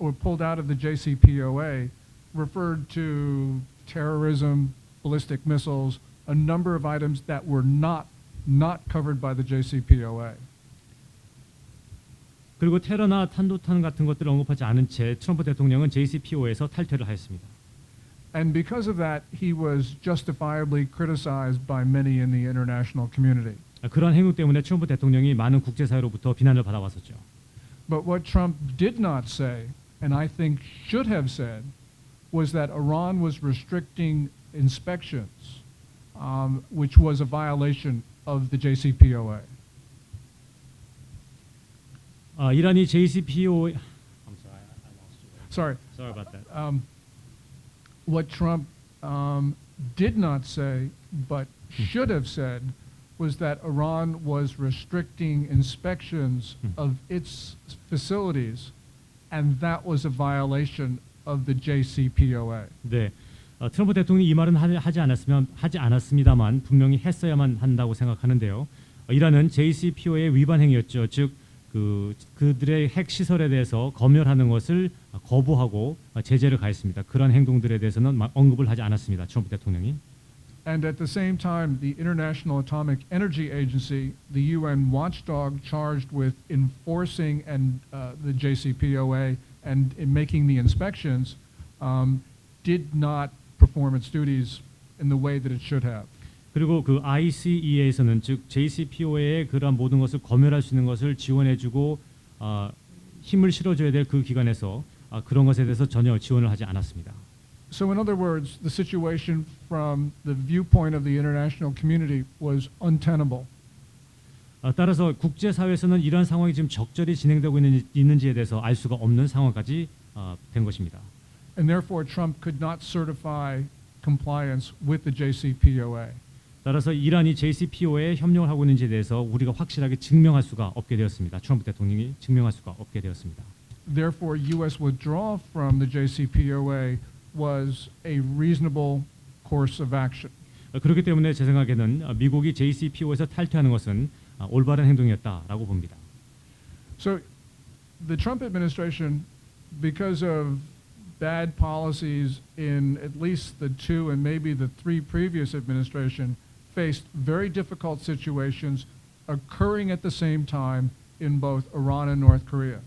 or pulled out of the JCPOA, referred to terrorism, ballistic missiles, a number of items that were not covered by the JCPOA. 그리고 테러나 탄도탄 같은 것들을 언급하지 않은 채 트럼프 대통령은 JCPOA에서 탈퇴를 하였습니다. And because of that, he was justifiably criticized by many in the international community. 그러한 행동 때문에 트럼프 대통령이 많은 국제사회로부터 비난을 받아왔었죠. But what Trump did not say, and I think should have said, was that Iran was restricting inspections, which was a violation of the JCPOA. 이란이 JCPOA I'm sorry, I lost you. Sorry. Sorry about that. What Trump did not say, but should have said, was that Iran was restricting inspections of its facilities, and that was a violation of the JCPOA. 네, 트럼프 대통령이 이 말은 하지 않았습니다만 분명히 했어야만 한다고 생각하는데요. 이란은 JCPOA 위반 행위였죠. 즉 그들의 핵 시설에 대해서 검열하는 것을 거부하고 제재를 가했습니다. 그런 행동들에 대해서는 언급을 하지 않았습니다. 트럼프 대통령이. And at the same time, the International Atomic Energy Agency, the UN watchdog charged with enforcing the JCPOA and in making the inspections, did not perform its duties in the way that it should have. 그리고 그 ICEA에서는 즉 JCPOA의 그러한 모든 것을 검열할 수 있는 것을 지원해주고 힘을 실어줘야 될 그 기관에서 그런 것에 대해서 전혀 지원을 하지 않았습니다. So in other words, the situation from the viewpoint of the international community was untenable. 따라서 국제사회에서는 이러한 상황이 지금 적절히 진행되고 있는지에 대해서 알 수가 없는 상황까지 된 것입니다. And therefore, Trump could not certify compliance with the JCPOA. 따라서 이란이 JCPOA에 협력을 하고 있는지에 대해서 우리가 확실하게 증명할 수가 없게 되었습니다. 트럼프 대통령이 증명할 수가 없게 되었습니다. Therefore, U.S. withdrawal from the JCPOA was a reasonable course of action. 그렇기 때문에 제 생각에는 미국이 JCPOA에서 탈퇴하는 것은 올바른 행동이었다라고 봅니다. So the Trump administration, because of bad policies in at least the two and maybe the three previous administration, faced very difficult situations occurring at the same time in both Iran and North Korea.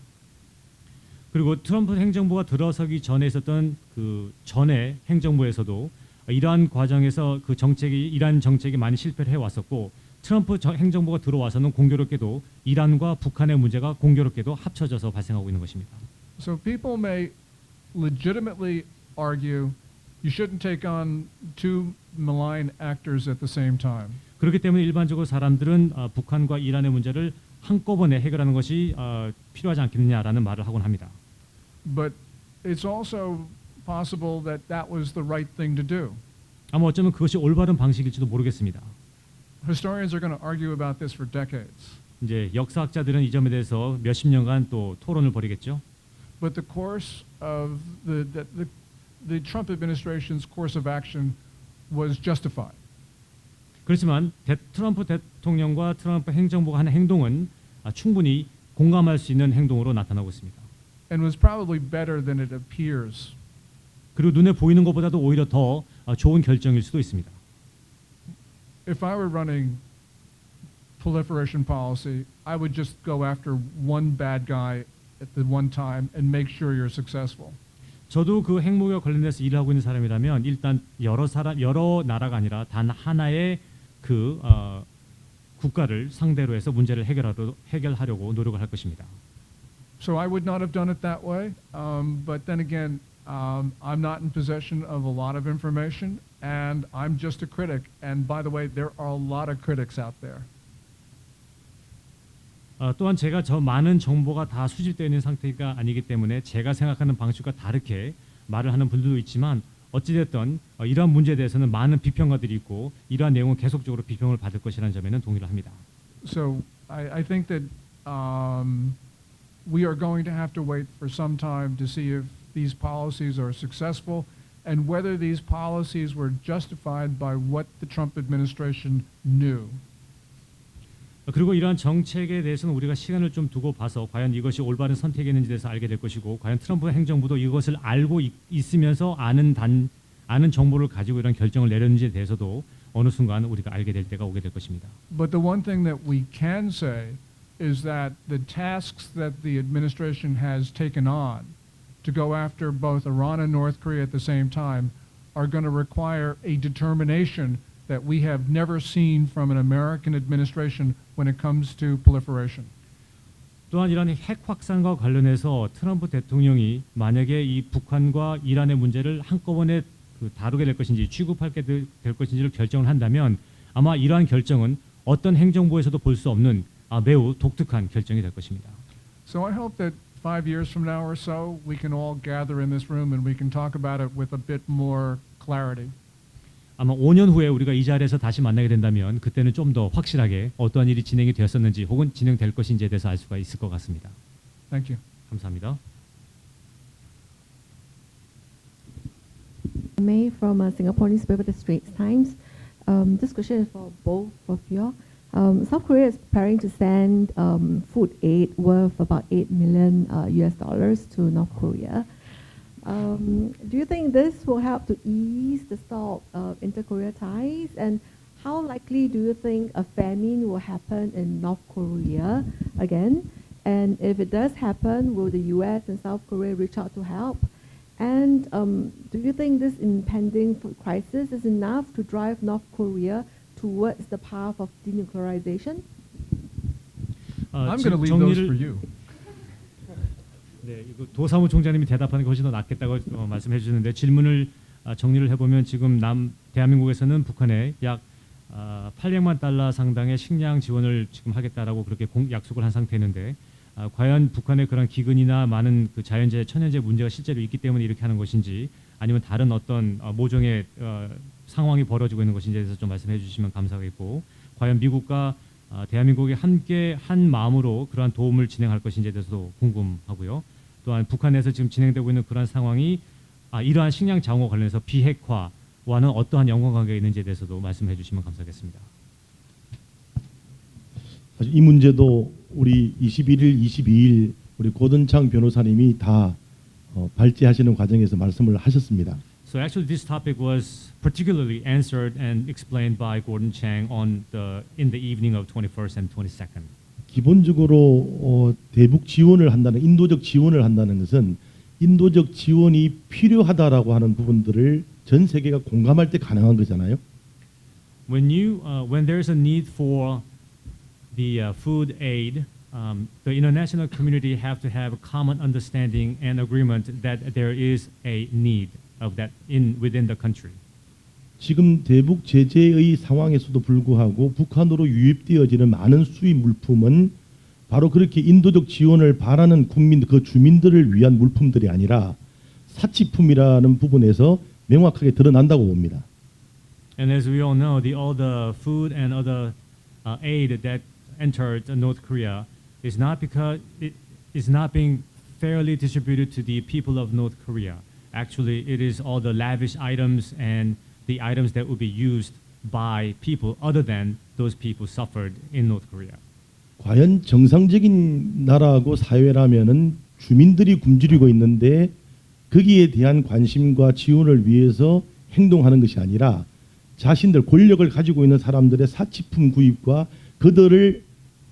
그리고 트럼프 행정부가 들어서기 전에 있었던 그 전에 행정부에서도 이러한 과정에서 그 정책이 이란 정책이 많이 실패를 해왔었고 트럼프 행정부가 들어와서는 공교롭게도 이란과 북한의 문제가 공교롭게도 합쳐져서 발생하고 있는 것입니다. So people may legitimately argue you shouldn't take on two malign actors at the same time. 그렇기 때문에 일반적으로 사람들은 북한과 이란의 문제를 한꺼번에 해결하는 것이 필요하지 않겠느냐라는 말을 하곤 합니다. But it's also possible that that was the right thing to do. 아마 어쩌면 그것이 올바른 방식일지도 모르겠습니다. Historians are going to argue about this for decades. 이제 역사학자들은 이 점에 대해서 몇십 년간 또 토론을 벌이겠죠. But the course of the Trump administration's course of action was justified. 그렇지만 트럼프 대통령과 트럼프 행정부가 하는 행동은 충분히 공감할 수 있는 행동으로 나타나고 있습니다. And was probably better than it appears. 그리고 눈에 보이는 것보다도 오히려 더 좋은 결정일 수도 있습니다. If I were running proliferation policy, I would just go after one bad guy at the one time and make sure you're successful. 저도 그 핵무기와 관련해서 일을 하고 있는 사람이라면 일단 여러 나라가 아니라 단 하나의 그 국가를 상대로 해서 문제를 해결하려고 노력을 할 것입니다. So I would not have done it that way. But then again, I'm not in possession of a lot of information, and I'm just a critic. And by the way, there are a lot of critics out there. 또한 제가 저 많은 정보가 다 수집되어 있는 상태가 아니기 때문에 제가 생각하는 방식과 다르게 말을 하는 분들도 있지만 어찌됐든 이러한 문제에 대해서는 많은 비평가들이 있고 이러한 내용은 계속적으로 비평을 받을 것이라는 점에는 동의를 합니다. So I think that we are going to have to wait for some time to see if these policies are successful and whether these policies were justified by what the Trump administration knew. 그리고 이러한 정책에 대해서는 우리가 시간을 좀 두고 봐서 과연 이것이 올바른 선택이었는지에 대해서 알게 될 것이고 과연 트럼프 행정부도 이것을 알고 있으면서 아는 정보를 가지고 이런 결정을 내렸는지에 대해서도 어느 순간 우리가 알게 될 때가 오게 될 것입니다. But the one thing that we can say is that the tasks that the administration has taken on to go after both Iran and North Korea at the same time are going to require a determination that we have never seen from an American administration when it comes to proliferation. 또한 이런 핵 확산과 관련해서 트럼프 대통령이 만약에 이 북한과 이란의 문제를 한꺼번에 다루게 될 것인지 취급하게 될 것인지를 결정을 한다면 아마 이러한 결정은 어떤 행정부에서도 볼 수 없는 매우 독특한 결정이 될 것입니다. So I hope that 5 years from now or so we can all gather in this room and we can talk about it with a bit more clarity. 아마 5년 후에 우리가 이 자리에서 다시 만나게 된다면 그때는 좀 더 확실하게 어떠한 일이 진행이 되었었는지 혹은 진행될 것인지에 대해서 알 수가 있을 것 같습니다. Thank you. 감사합니다. May from Singapore newspaper, The Straits Times. This question is for both of you. South Korea is preparing to send food aid worth about $8 million US dollars to North Korea. Do you think this will help to ease the stall of inter-Korea ties? And how likely do you think a famine will happen in North Korea again? And if it does happen, will the US and South Korea reach out to help? And do you think this impending food crisis is enough to drive North Korea towards the path of denuclearization? I'm going to leave those for you. 네, 이거 도사무 총장님이 대답하는 게 훨씬 더 낫겠다고 말씀해 주시는데 질문을 정리를 해보면 지금 대한민국에서는 북한에 약 800만 달러 상당의 식량 지원을 지금 하겠다라고 그렇게 약속을 한 상태인데 과연 북한의 그런 기근이나 많은 그 자연재해, 천연재해 문제가 실제로 있기 때문에 이렇게 하는 것인지 아니면 다른 어떤 모종의 상황이 벌어지고 있는 것인지에 대해서 좀 말씀해 주시면 감사하겠고 과연 미국과 대한민국이 함께 한 마음으로 그러한 도움을 진행할 것인지에 대해서도 궁금하고요. 또한 북한에서 지금 진행되고 있는 그러한 상황이 이러한 식량 자원과 관련해서 비핵화와는 어떠한 연관관계가 있는지에 대해서도 말씀해 주시면 감사하겠습니다. 사실 이 문제도 우리 21일, 22일 우리 고든창 변호사님이 다 발제하시는 과정에서 말씀을 하셨습니다. So actually, this topic was particularly answered and explained by Gordon Chang in the evening of 21st and 22nd. 기본적으로 대북 지원을 한다는 인도적 지원을 한다는 것은 인도적 지원이 필요하다라고 하는 부분들을 전 세계가 공감할 때 가능한 거잖아요. When there's a need for the food aid, the international community have to have a common understanding and agreement that there is a need of that within the country. 지금 대북 제재의 상황에서도 불구하고 북한으로 유입되어지는 많은 수입 물품은 바로 그렇게 인도적 지원을 바라는 그 주민들을 위한 물품들이 아니라 사치품이라는 부분에서 명확하게 드러난다고 봅니다. And as we all know, all the food and other aid that entered North Korea is not because it is not being fairly distributed to the people of North Korea. Actually, it is all the lavish items and the items that would be used by people other than those people suffered in North Korea. 과연 정상적인 나라하고 사회라면은 주민들이 굶주리고 있는데 거기에 대한 관심과 지원을 위해서 행동하는 것이 아니라 자신들 권력을 가지고 있는 사람들의 사치품 구입과 그들을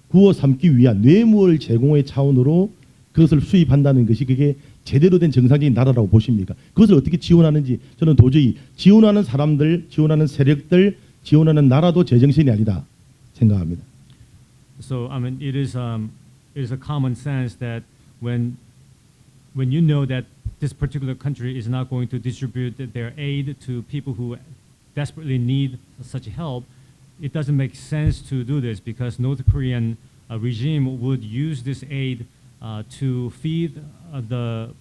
구워 삼기 위한 뇌물 제공의 차원으로 그것을 수입한다는 것이 그게 제대로 된 정상적인 나라라고 보십니까? 그것을 어떻게 지원하는지 저는 도저히 지원하는 사람들, 지원하는 세력들, 지원하는 나라도 제정신이 아니다 생각합니다. So I mean, it is a common sense that when you know that this particular country is not going to distribute their aid to people who desperately need such help, it doesn't make sense to do this because North Korean regime would use this aid to feed the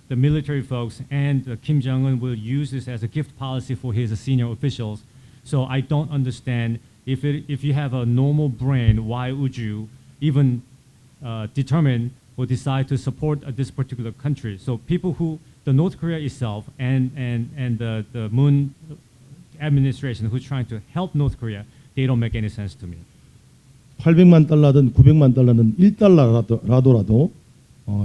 military folks, and Kim Jong-un will use this as a gift policy for his senior officials. So I don't understand if you have a normal brain, why would you even determine or decide to support this particular country? So people the North Korea itself and the Moon administration who's trying to help North Korea, they don't make any sense to me. 800만 달러든 900만 달러든 1달러라도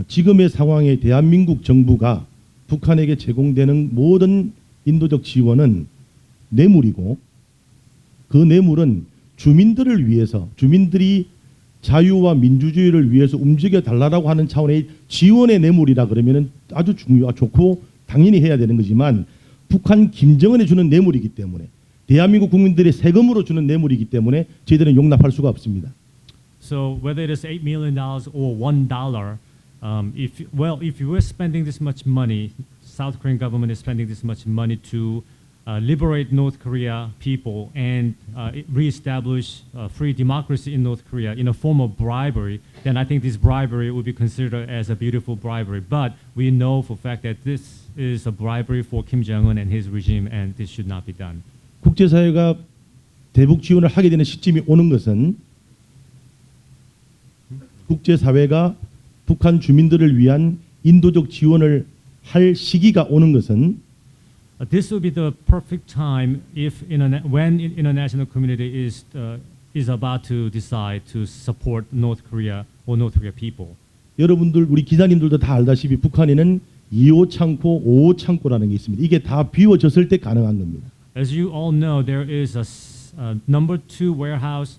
지금의 상황에 대한민국 정부가 북한에게 제공되는 모든 인도적 지원은 뇌물이고 그 뇌물은 주민들을 위해서 주민들이 자유와 민주주의를 위해서 움직여 달라고 하는 차원의 지원의 뇌물이라 그러면은 아주 좋고 당연히 해야 되는 거지만 북한 김정은에 주는 뇌물이기 때문에 대한민국 국민들의 세금으로 주는 뇌물이기 때문에 저희들은 용납할 수가 없습니다. So whether it is $8 million or $1, if you were spending this much money, South Korean government is spending this much money to liberate North Korea people and reestablish free democracy in North Korea in a form of bribery, then I think this bribery would be considered as a beautiful bribery. But we know for a fact that this is a bribery for Kim Jong-un and his regime, and this should not be done. 국제사회가 대북 지원을 하게 되는 시점이 오는 것은 국제사회가 북한 주민들을 위한 인도적 지원을 할 시기가 오는 것은 This would be the perfect time when international community is is about to decide to support North Korea or North Korea people. 여러분들 우리 기자님들도 다 알다시피 북한에는 2호 창고, 5호 창고라는 게 있습니다. 이게 다 비워졌을 때 가능한 겁니다. As you all know, there is a number 2 warehouse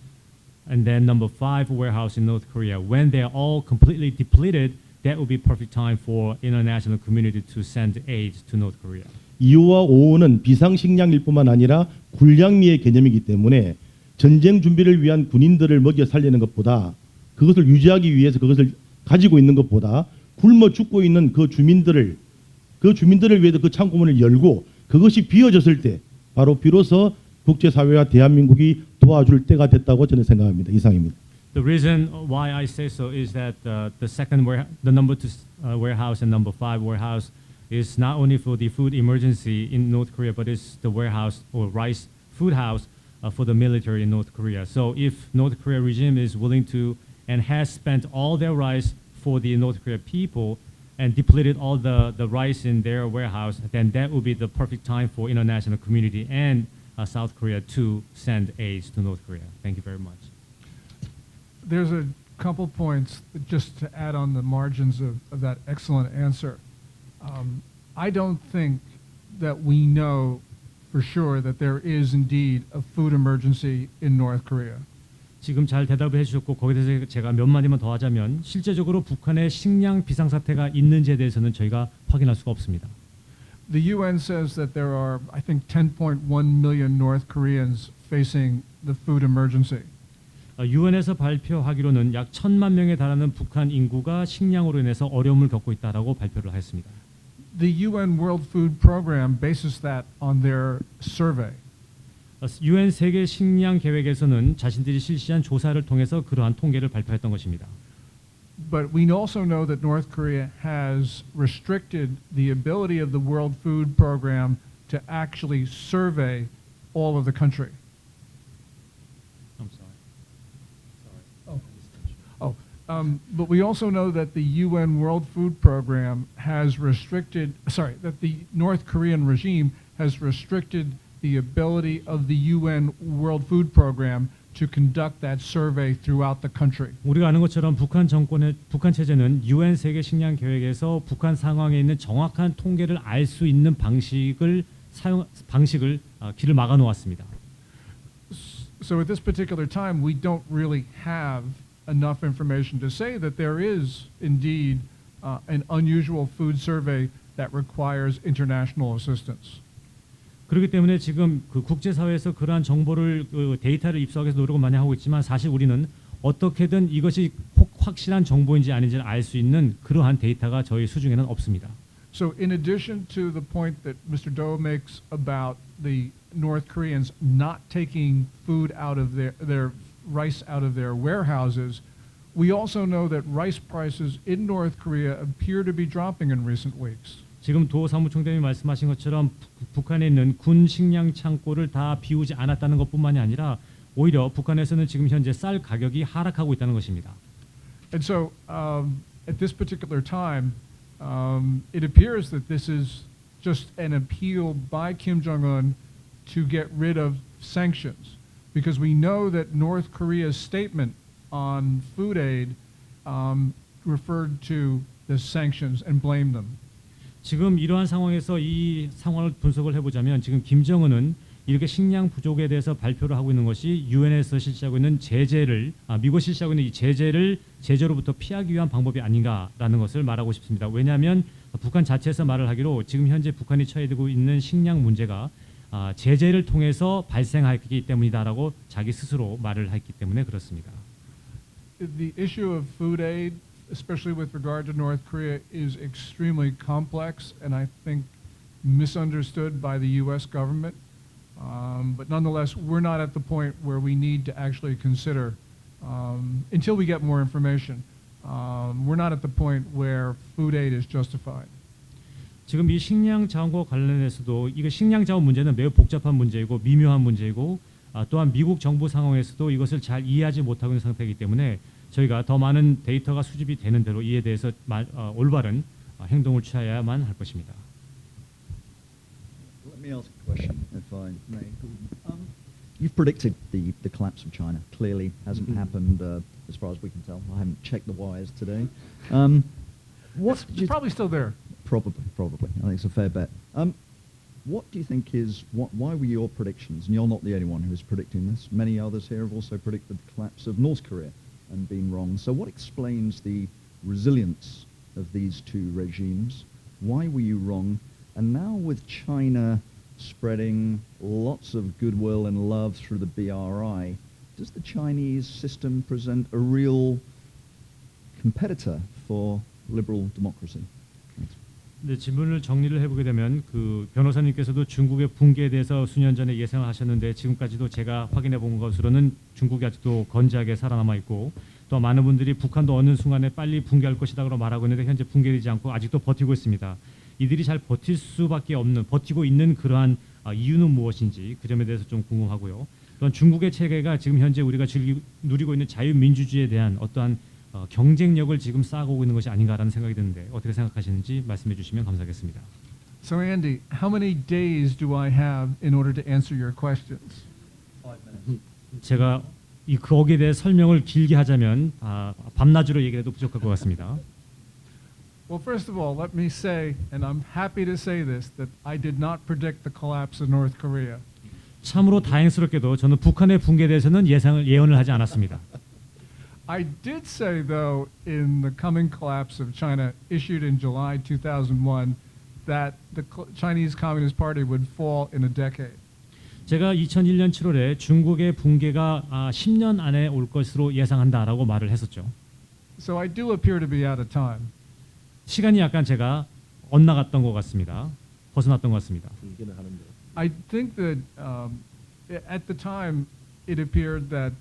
and then number 5 warehouse in North Korea. When they are all completely depleted, that would be perfect time for international community to send aid to North Korea. 2호와 5호는 비상식량일 뿐만 아니라 군량미의 개념이기 때문에 전쟁 준비를 위한 군인들을 먹여 살리는 것보다 그것을 유지하기 위해서 그것을 가지고 있는 것보다 굶어 죽고 있는 그 주민들을 위해서 그 창고문을 열고 그것이 비워졌을 때 바로 비로소 국제사회와 대한민국이 도와줄 때가 됐다고 저는 생각합니다. 이상입니다. The reason why I say so is that the number 2 warehouse and number 5 warehouse is not only for the food emergency in North Korea, but it's the warehouse or rice food house for the military in North Korea. So if North Korea regime is willing to and has spent all their rice for the North Korea people and depleted all the rice in their warehouse, then that would be the perfect time for international community and South Korea to send aid to North Korea. Thank you very much. There's a couple points just to add on the margins of that excellent answer. I don't think that we know for sure that there is indeed a food emergency in North Korea. 지금 잘 대답을 해주셨고 거기에 대해서 제가 몇 마디만 더 하자면 실제적으로 북한의 식량 비상사태가 있는지에 대해서는 저희가 확인할 수가 없습니다. The UN says that there are, I think, 10.1 million North Koreans facing the food emergency. 유엔에서 발표하기로는 약 1,000만 명에 달하는 북한 인구가 식량으로 인해서 어려움을 겪고 있다라고 발표를 했습니다. The UN World Food Program bases that on their survey. 유엔 세계 식량 계획에서는 자신들이 실시한 조사를 통해서 그러한 통계를 발표했던 것입니다. But we also know that North Korea has restricted the ability of the World Food Program to actually survey all of the country. I'm sorry. But we also know that the UN World Food Program has that the North Korean regime has restricted the ability of the UN World Food Program to conduct that survey throughout the country. 우리가 아는 것처럼 북한 체제는 유엔 세계 식량 계획에서 북한 상황에 있는 정확한 통계를 알 수 있는 방식을 길을 막아 놓았습니다. So at this particular time, we don't really have enough information to say that there is indeed an unusual food survey that requires international assistance. 그렇기 때문에 지금 그 국제사회에서 그러한 정보를 데이터를 입수하기 위해서 노력을 많이 하고 있지만 사실 우리는 어떻게든 이것이 확실한 정보인지 아닌지를 알 수 있는 그러한 데이터가 저희 수중에는 없습니다. So in addition to the point that Mr. Do makes about the North Koreans not taking food out of their rice out of their warehouses, we also know that rice prices in North Korea appear to be dropping in recent weeks. 지금 도 사무총장님이 말씀하신 것처럼 북한에 있는 군 식량 창고를 다 비우지 않았다는 것뿐만이 아니라 오히려 북한에서는 지금 현재 쌀 가격이 하락하고 있다는 것입니다. And so at this particular time, it appears that this is just an appeal by Kim Jong-un to get rid of sanctions, because we know that North Korea's statement on food aid referred to the sanctions and blamed them. 지금 이러한 상황에서 이 상황을 분석을 해보자면 지금 김정은은 이렇게 식량 부족에 대해서 발표를 하고 있는 것이 유엔에서 실시하고 있는 미국이 실시하고 있는 이 제재로부터 피하기 위한 방법이 아닌가라는 것을 말하고 싶습니다. 왜냐하면 북한 자체에서 말을 하기로 지금 현재 북한이 처해지고 있는 식량 문제가 제재를 통해서 발생하기 때문이다라고 자기 스스로 말을 했기 때문에 그렇습니다. The issue of food aid, especially with regard to North Korea, is extremely complex and I think misunderstood by the U.S. government. But nonetheless, we're not at the point where we need to actually consider, until we get more information, we're not at the point where food aid is justified. 지금 이 식량 자원과 관련해서도 이거 식량 자원 문제는 매우 복잡한 문제이고 미묘한 문제이고 또한 미국 정부 상황에서도 이것을 잘 이해하지 못하고 있는 상태이기 때문에 저희가 더 많은 데이터가 수집이 되는 대로 이에 대해서 올바른 행동을 취해야만 할 것입니다. Let me ask a question, if I may. you've predicted the collapse of China. Clearly hasn't happened as far as we can tell. I haven't checked the wires today. What do It's you probably still there. Probably. I think it's a fair bet. What do you think is, why were your predictions, and you're not the only one who is predicting this, many others here have also predicted the collapse of North Korea and been wrong. So what explains the resilience of these two regimes? Why were you wrong? And now with China spreading lots of goodwill and love through the BRI, does the Chinese system present a real competitor for liberal democracy? Thanks. 네, 질문을 정리를 해보게 되면 그 변호사님께서도 중국의 붕괴에 대해서 수년 전에 예상을 하셨는데 지금까지도 제가 확인해 본 것으로는 중국이 아직도 건재하게 살아남아 있고 또 많은 분들이 북한도 어느 순간에 빨리 붕괴할 것이라고 말하고 있는데 현재 붕괴되지 않고 아직도 버티고 있습니다. 이들이 잘 버틸 수밖에 없는, 버티고 있는 그러한 이유는 무엇인지 그 점에 대해서 좀 궁금하고요. 또한 중국의 체계가 지금 현재 우리가 누리고 있는 자유민주주의에 대한 어떠한 경쟁력을 지금 쌓아가고 있는 것이 아닌가라는 생각이 드는데 어떻게 생각하시는지 말씀해 주시면 감사하겠습니다. So Andy, how many days do I have in order to answer your questions? 제가 거기에 대해 설명을 길게 하자면 밤낮으로 얘기해도 부족할 것 같습니다. Well, first of all, let me say, and I'm happy to say this, that I did not predict the collapse of North Korea. 참으로 다행스럽게도 저는 북한의 붕괴에 대해서는 예언을 하지 않았습니다. I did say, though, in the coming collapse of China, issued in July 2001, that the Chinese Communist Party would fall in a decade. 제가 2001년 7월에 중국의 붕괴가 10년 안에 올 것으로 예상한다라고 말을 했었죠. So I do appear to be out of time. 시간이 약간 제가 엇나갔던 것 같습니다. 벗어났던 것 같습니다. 얘기는 하는데. I think that at the time it appeared that,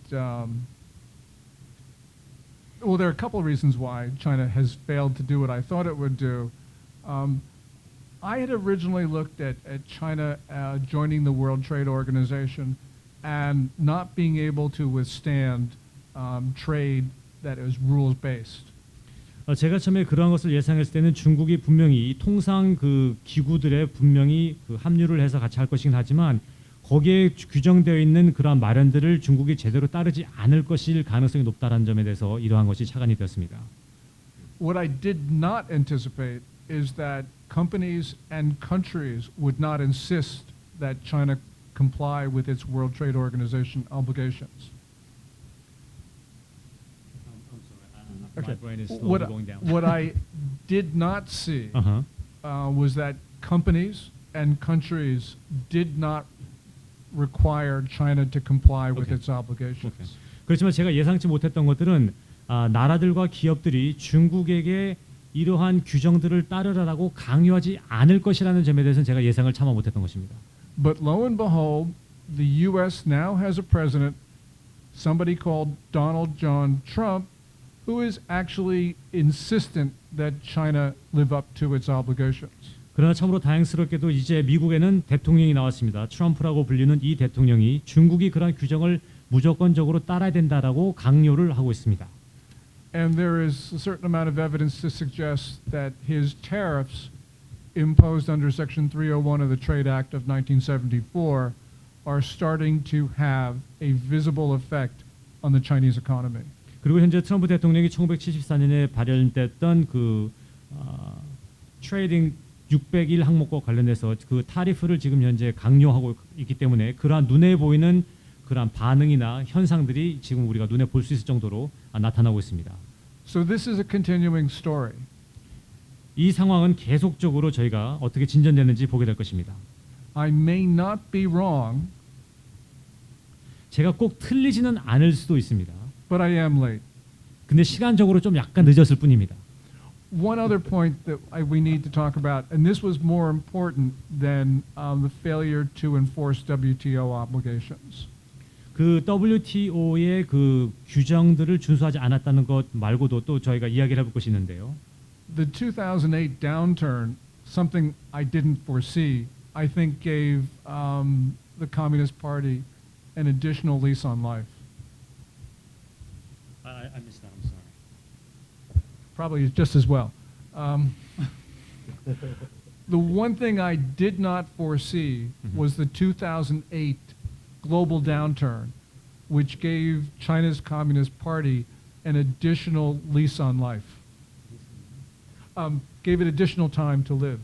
well, there are a couple of reasons why China has failed to do what I thought it would do. I had originally looked at China joining the World Trade Organization and not being able to withstand trade that is rules-based. 제가 처음에 그러한 것을 예상했을 때는 중국이 분명히 통상 그 기구들에 분명히 그 합류를 해서 같이 할 것이긴 하지만 거기에 규정되어 있는 그러한 마련들을 중국이 제대로 따르지 않을 것일 가능성이 높다는 점에 대해서 이러한 것이 착안이 되었습니다. What I did not anticipate is that companies and countries would not insist that China comply with its World Trade Organization obligations. My brain is slowly going down. What I did not see was that companies and countries did not require China to comply with its obligations. 그렇지만 제가 예상치 못했던 것들은 나라들과 기업들이 중국에게 이러한 규정들을 따르라고 강요하지 않을 것이라는 점에 대해서는 제가 예상을 차마 못했던 것입니다. But lo and behold, the U.S. now has a president, somebody called Donald John Trump, who is actually insistent that China live up to its obligations. 그러나 참으로 다행스럽게도 이제 미국에는 대통령이 나왔습니다. 트럼프라고 불리는 이 대통령이 중국이 그러한 규정을 무조건적으로 따라야 된다라고 강요를 하고 있습니다. And there is a certain amount of evidence to suggest that his tariffs imposed under Section 301 of the Trade Act of 1974 are starting to have a visible effect on the Chinese economy. 그리고 현재 트럼프 대통령이 1974년에 발현됐던 그 트레이딩 601 항목과 관련해서 그 타리프를 지금 현재 강요하고 있기 때문에 그러한 눈에 보이는 그러한 반응이나 현상들이 지금 우리가 눈에 볼 수 있을 정도로 나타나고 있습니다. So this is a continuing story. 이 상황은 계속적으로 저희가 어떻게 진전되는지 보게 될 것입니다. I may not be wrong, 제가 꼭 틀리지는 않을 수도 있습니다. but I am late. 근데 시간적으로 좀 약간 늦었을 뿐입니다. One other point that we need to talk about, and this was more important than the failure to enforce WTO obligations. 그 WTO의 그 규정들을 준수하지 않았다는 것 말고도 또 저희가 이야기를 해볼 것이 있는데요. The 2008 downturn, something I didn't foresee, I think gave the Communist Party an additional lease on life. I missed that. I'm sorry. Probably just as well. The one thing I did not foresee was the 2008 global downturn, which gave China's Communist Party an additional lease on life. Gave it additional time to live.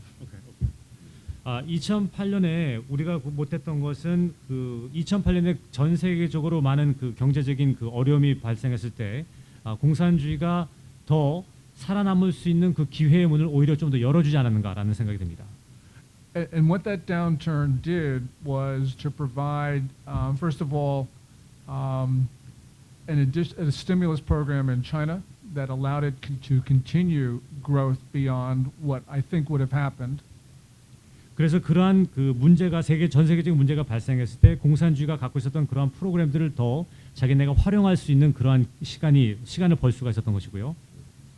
2008년에 우리가 못했던 것은 그 2008년에 전 세계적으로 많은 그 경제적인 그 어려움이 발생했을 때 공산주의가 더 살아남을 수 있는 그 기회의 문을 오히려 좀 더 열어주지 않았는가라는 생각이 듭니다. And what that downturn did was to provide, first of all, a stimulus program in China that allowed it to continue growth beyond what I think would have happened. 그래서 그러한 그 문제가 전 세계적인 문제가 발생했을 때 공산주의가 갖고 있었던 그러한 프로그램들을 더 자기네가 활용할 수 있는 그러한 시간을 벌 수가 있었던 것이고요.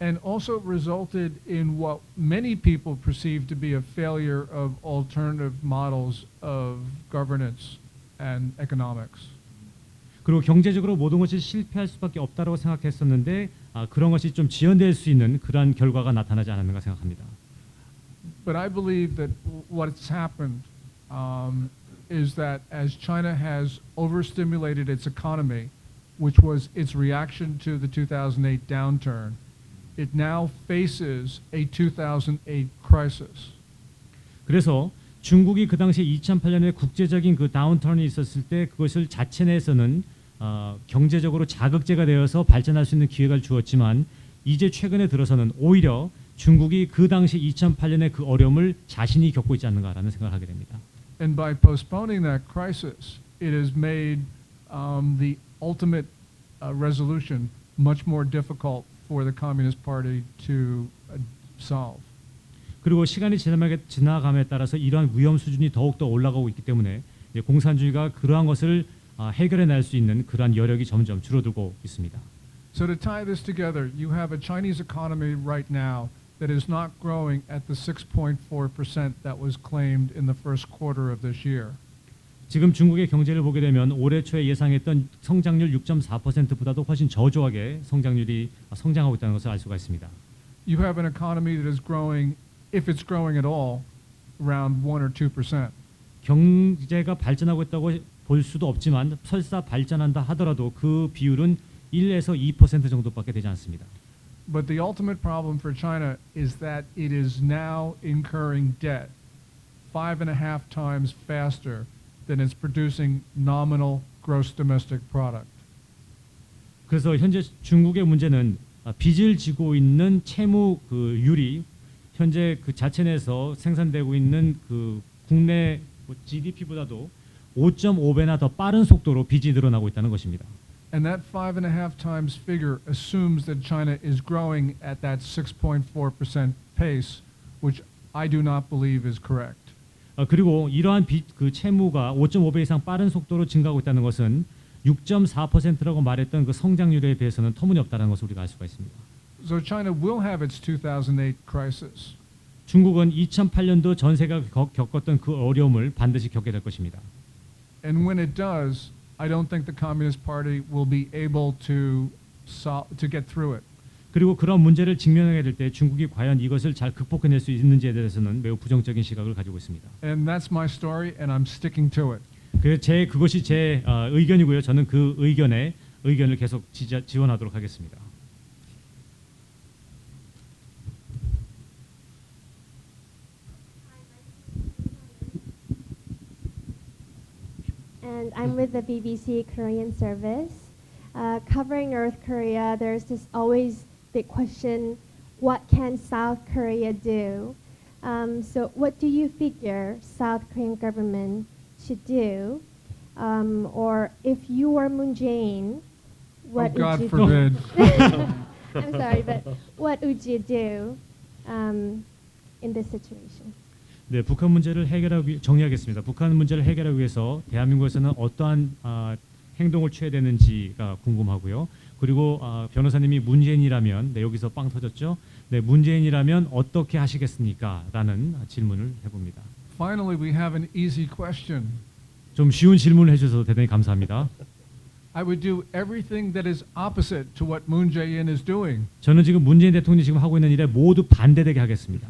And also resulted in what many people perceive to be a failure of alternative models of governance and economics. 그리고 경제적으로 모든 것이 실패할 수밖에 없다고 생각했었는데 그런 것이 좀 지연될 수 있는 그러한 결과가 나타나지 않았는가 생각합니다. But I believe that what's happened is that as China has overstimulated its economy, which was its reaction to the 2008 downturn, it now faces a 2008 crisis. 그래서 중국이 그 당시에 2008년에 국제적인 그 다운턴이 있었을 때 그것을 자체 내에서는 경제적으로 자극제가 되어서 발전할 수 있는 기회가 주었지만 이제 최근에 들어서는 오히려 중국이 그 당시 2008년의 그 어려움을 자신이 겪고 있지 않는가라는 생각을 하게 됩니다. And by postponing that crisis, it has made the ultimate resolution much more difficult for the Communist Party to solve. 그리고 시간이 지나감에 따라서 이러한 위험 수준이 더욱더 올라가고 있기 때문에 이제 공산주의가 그러한 것을 해결해낼 수 있는 그러한 여력이 점점 줄어들고 있습니다. So to tie this together, you have a Chinese economy right now that is not growing at the 6.4% that was claimed in the first quarter of this year. 지금 중국의 경제를 보게 되면 올해 초에 예상했던 성장률 6.4%보다도 훨씬 저조하게 성장하고 있다는 것을 알 수가 있습니다. You have an economy that is growing, if it's growing at all, around 1 or 2%. 경제가 발전하고 있다고 볼 수도 없지만 설사 발전한다 하더라도 그 비율은 1에서 2% 정도밖에 되지 않습니다. But the ultimate problem for China is that it is now incurring debt 5.5 times faster than it's producing nominal gross domestic product. 그래서 현재 중국의 문제는 빚을 지고 있는 채무 율이 현재 그 자체 내에서 생산되고 있는 그 국내 GDP보다도 5.5배나 더 빠른 속도로 빚이 늘어나고 있다는 것입니다. And that 5.5 times figure assumes that China is growing at that 6.4% pace, which I do not believe is correct. 그리고 이러한 그 채무가 5.5배 이상 빠른 속도로 증가하고 있다는 것은 6.4%라고 말했던 그 성장률에 비해서는 터무니없다는 것을 우리가 알 수가 있습니다. So China will have its 2008 crisis. 중국은 2008년도 전 세계가 겪었던 그 어려움을 반드시 겪게 될 것입니다. And when it does, I don't think the Communist Party will be able to get through it. 그리고 그런 문제를 직면하게 될 때 중국이 과연 이것을 잘 극복해낼 수 있는지에 대해서는 매우 부정적인 시각을 가지고 있습니다. And that's my story, and I'm sticking to it. 그것이 제 의견이고요. 저는 그 의견을 계속 지원하도록 하겠습니다. And I'm with the BBC Korean service. Covering North Korea, there's this always big question, what can South Korea do? So what do you figure South Korean government should do? Or if you were Moon Jae-in, what Oh, would you God forbid. I'm sorry, but what would you do in this situation? 네, 북한 문제를 정리하겠습니다. 북한 문제를 해결하기 위해서 대한민국에서는 어떠한 행동을 취해야 되는지가 궁금하고요. 그리고 변호사님이 문재인이라면, 네, 여기서 빵 터졌죠. 네, 문재인이라면 어떻게 하시겠습니까? 라는 질문을 해봅니다. Finally, we have an easy question. 좀 쉬운 질문을 해주셔서 대단히 감사합니다. I would do everything that is opposite to what Moon Jae-in is doing. 저는 지금 문재인 대통령이 지금 하고 있는 일에 모두 반대되게 하겠습니다.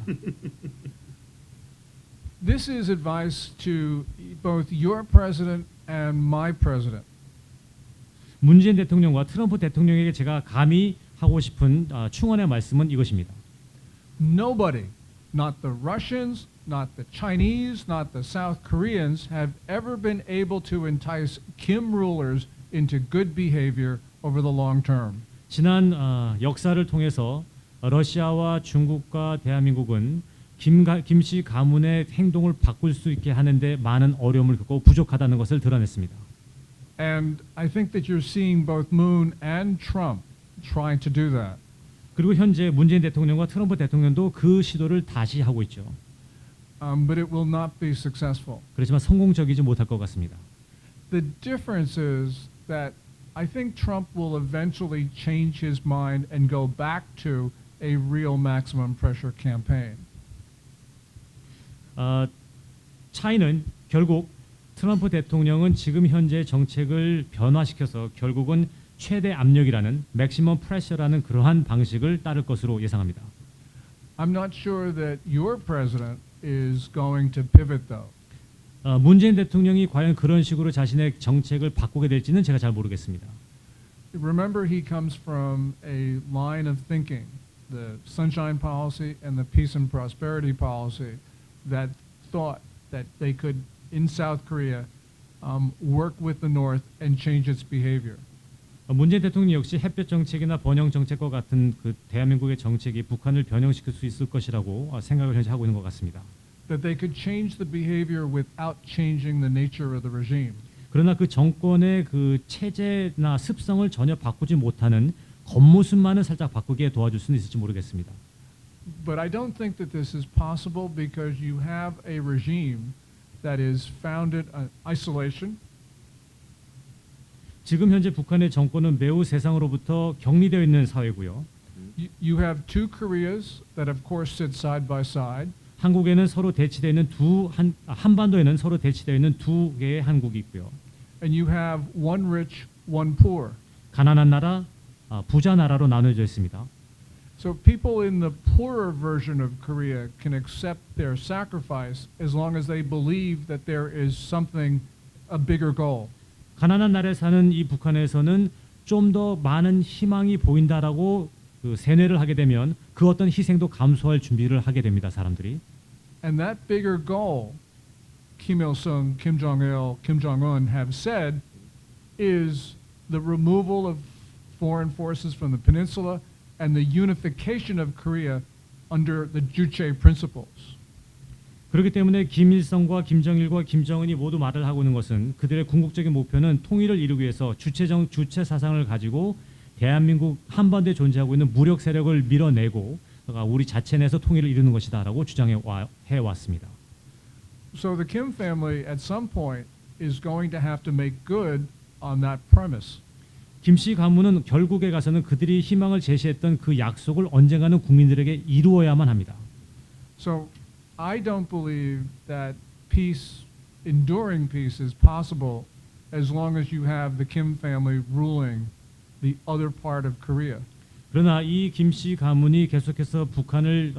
This is advice to both your president and my president. 문재인 대통령과 트럼프 대통령에게 제가 감히 하고 싶은 충언의 말씀은 이것입니다. Nobody, not the Russians, not the Chinese, not the South Koreans, have ever been able to entice Kim rulers into good behavior over the long term. 지난 역사를 통해서 러시아와 중국과 대한민국은 김씨 가문의 행동을 바꿀 수 있게 하는데 많은 어려움을 겪고 부족하다는 것을 드러냈습니다. And I think that you're seeing both Moon and Trump trying to do that. 그리고 현재 문재인 대통령과 트럼프 대통령도 그 시도를 다시 하고 있죠. But it will not be successful. 그렇지만 성공적이지 못할 것 같습니다. The difference is that I think Trump will eventually change his mind and go back to a real maximum pressure campaign. 차이는 결국 트럼프 대통령은 지금 현재 정책을 변화시켜서 결국은 최대 압력이라는 맥시멈 프레셔라는 그러한 방식을 따를 것으로 예상합니다. I'm not sure that your president is going to pivot though. 문재인 대통령이 과연 그런 식으로 자신의 정책을 바꾸게 될지는 제가 잘 모르겠습니다. Remember, he comes from a line of thinking, the Sunshine Policy and the Peace and Prosperity Policy, that thought that they could, in South Korea, work with the North and change its behavior. 문재인 대통령 역시 햇볕 정책이나 번영 정책과 같은 그 대한민국의 정책이 북한을 변형시킬 수 있을 것이라고 생각을 현재 하고 있는 것 같습니다. That they could change the behavior without changing the nature of the regime. 그러나 그 정권의 그 체제나 습성을 전혀 바꾸지 못하는 겉모습만은 살짝 바꾸게 도와줄 수는 있을지 모르겠습니다. But I don't think that this is possible because you have a regime that is founded on isolation. 지금 현재 북한의 정권은 매우 세상으로부터 격리되어 있는 사회고요. You have two Koreas that of course sit side by side. 한국에는 서로 대치되어 있는 한반도에는 서로 대치되어 있는 두 개의 한국이 있고요. And you have one rich, one poor. 가난한 나라, 부자 나라로 나눠져 있습니다. So people in the poorer version of Korea can accept their sacrifice as long as they believe that there is something, a bigger goal. 가난한 나라에 사는 이 북한에서는 좀 더 많은 희망이 보인다라고 그 세뇌를 하게 되면 그 어떤 희생도 감수할 준비를 하게 됩니다, 사람들이. And that bigger goal, Kim Il-sung, Kim Jong-il, Kim Jong-un have said is the removal of foreign forces from the peninsula and the unification of Korea under the Juche principles. 그렇기 때문에 김일성과 김정일과 김정은이 모두 말을 하고 있는 것은 그들의 궁극적인 목표는 통일을 이루기 위해서 주체 사상을 가지고 대한민국 한반도에 존재하고 있는 무력 세력을 밀어내고 우리 자체 내에서 통일을 이루는 것이다라고 주장해 왔습니다. So the Kim family at some point is going to have to make good on that premise. 김씨 가문은 결국에 가서는 그들이 희망을 제시했던 그 약속을 언젠가는 국민들에게 이루어야만 합니다. So I don't believe that peace, enduring peace, is possible as long as you have the Kim family ruling the other part of Korea. 그러나 이 김씨 가문이 계속해서 북한을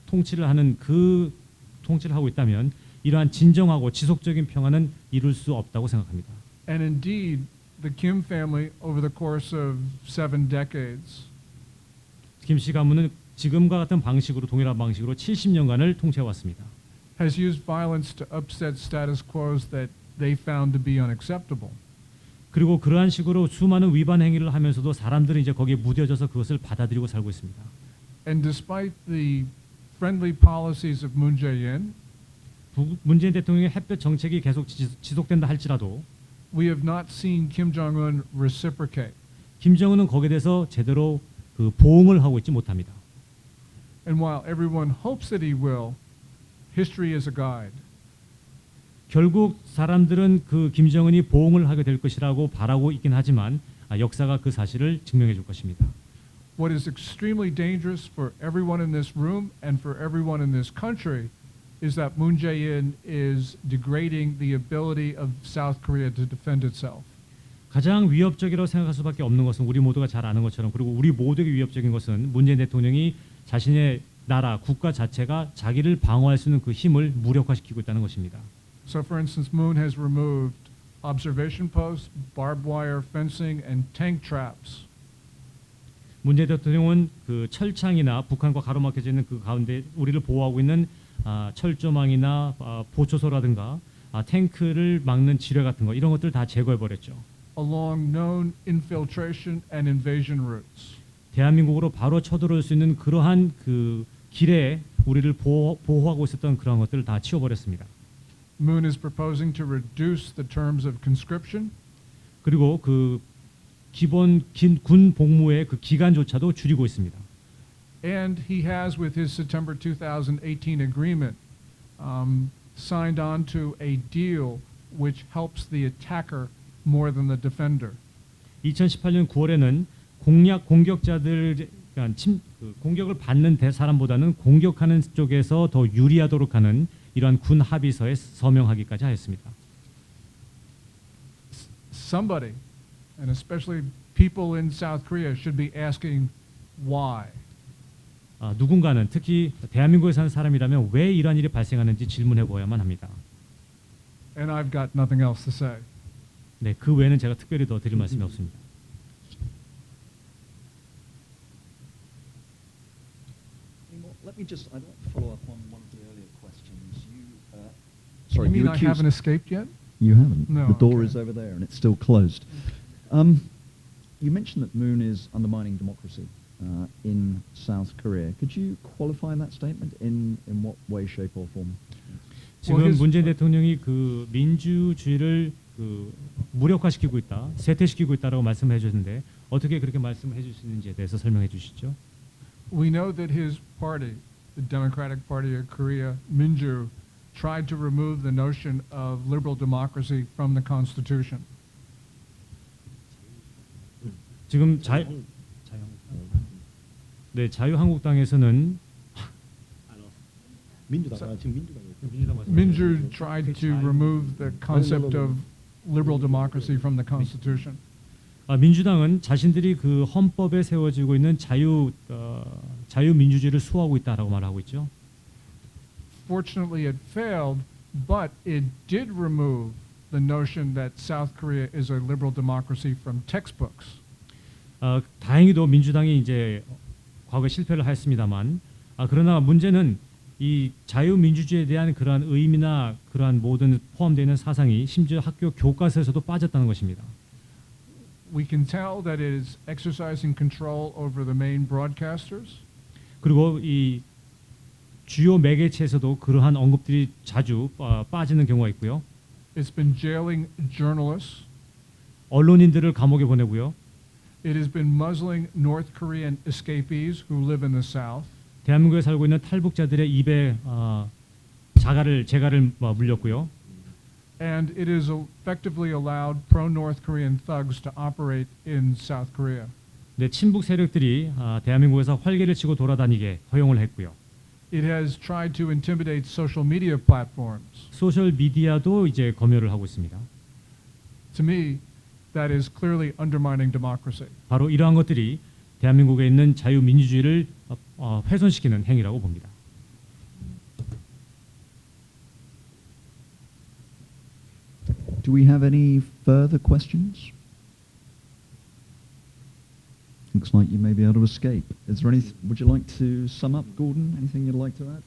통치를 하고 있다면 이러한 진정하고 지속적인 평화는 이룰 수 없다고 생각합니다. And indeed, the Kim family, over the course of 7 decades, 김씨 가문은 지금과 같은 방식으로 동일한 방식으로 70년간을 통치해 왔습니다. has used violence to upset status quos that they found to be unacceptable. 그리고 그러한 식으로 수많은 위반 행위를 하면서도 사람들은 이제 거기에 무뎌져서 그것을 받아들이고 살고 있습니다. And despite the friendly policies of Moon Jae-in, 문재인 대통령의 햇볕 정책이 계속 지속된다 할지라도 we have not seen Kim Jong-un reciprocate. 김정은은 거기에 대해서 제대로 그 보응을 하고 있지 못합니다. And while everyone hopes that he will, history is a guide. 결국 사람들은 그 김정은이 보응을 하게 될 것이라고 바라고 있긴 하지만 역사가 그 사실을 증명해 줄 것입니다. What is extremely dangerous for everyone in this room and for everyone in this country is that Moon Jae-in is degrading the ability of South Korea to defend itself. 가장 위협적이라고 생각할 수밖에 없는 것은 우리 모두가 잘 아는 것처럼 그리고 우리 모두에게 위협적인 것은 문재인 대통령이 자신의 나라, 국가 자체가 자기를 방어할 수 있는 그 힘을 무력화시키고 있다는 것입니다. So for instance, Moon has removed observation posts, barbed wire fencing, and tank traps. 문재인 대통령은 그 철창이나 북한과 가로막혀져 있는 그 가운데 우리를 보호하고 있는 철조망이나 보초소라든가 탱크를 막는 지뢰 같은 거 이런 것들 다 제거해 버렸죠. Along known infiltration and invasion routes. 대한민국으로 바로 쳐들어올 수 있는 그러한 그 길에 우리를 보호하고 있었던 그런 것들을 다 치워버렸습니다. Moon is proposing to reduce the terms of conscription 그리고 그 기본 군 복무의 그 기간조차도 줄이고 있습니다. and he has, with his September 2018 agreement, signed on to a deal which helps the attacker more than the defender. 2018년 9월에는 공격자들 그러니까 공격을 받는 사람보다는 공격하는 쪽에서 더 유리하도록 하는 이러한 군 합의서에 서명하기까지 하였습니다. Somebody, and especially people in South Korea, should be asking why. 누군가는 특히 대한민국에 사는 사람이라면 왜 이러한 일이 발생하는지 질문해 보아야만 합니다. And I've got nothing else to say. 네, 그 외에는 제가 특별히 더 드릴 말씀이 없습니다. Let me just, I'd like to follow up on one of the earlier questions. You mean I accused- haven't escaped yet? You haven't. No, The door okay. is over there and it's still closed. You mentioned that Moon is undermining democracy in South Korea. Could you qualify that statement in what way, shape, or form? 지금 his- 문재인 대통령이 그 민주주의를 그 무력화시키고 있다, 쇠퇴시키고 있다라고 말씀해 주셨는데 어떻게 그렇게 말씀해 주시는지에 대해서 설명해 주시죠. We know that his party, the Democratic Party of Korea, Minju, tried to remove the notion of liberal democracy from the Constitution. 지금 자유한국당에서는 민주당 지금 민주당이에요. Minju tried to remove the concept of liberal democracy from the Constitution. 민주당은 자신들이 그 헌법에 세워지고 있는 자유민주주의를 수호하고 있다라고 말하고 있죠. Fortunately, it failed, but it did remove the notion that South Korea is a liberal democracy from textbooks. 다행히도 민주당이 이제 과거에 실패를 했습니다만, 그러나 문제는 이 자유민주주의에 대한 그러한 의미나 그러한 모든 포함되어 있는 사상이 심지어 학교 교과서에서도 빠졌다는 것입니다. We can tell that it is exercising control over the main broadcasters. 그리고 이 주요 매개체에서도 그러한 언급들이 자주 빠지는 경우가 있고요. It's been jailing journalists. 언론인들을 감옥에 보내고요. It has been muzzling North Korean escapees who live in the South. 대한민국에 살고 있는 탈북자들의 입에 재갈을 물렸고요. And it has effectively allowed pro-North Korean thugs to operate in South Korea. 네, 친북 세력들이 대한민국에서 활개를 치고 돌아다니게 허용을 했고요. It has tried to intimidate social media platforms. 소셜 미디어도 이제 검열을 하고 있습니다. To me, that is clearly undermining democracy. 바로 이러한 것들이 대한민국에 있는 자유민주주의를 훼손시키는 행위라고 봅니다. Do we have any further questions? Looks like you may be able to escape. Is there any? Would you like to sum up, Gordon? Anything you'd like to add?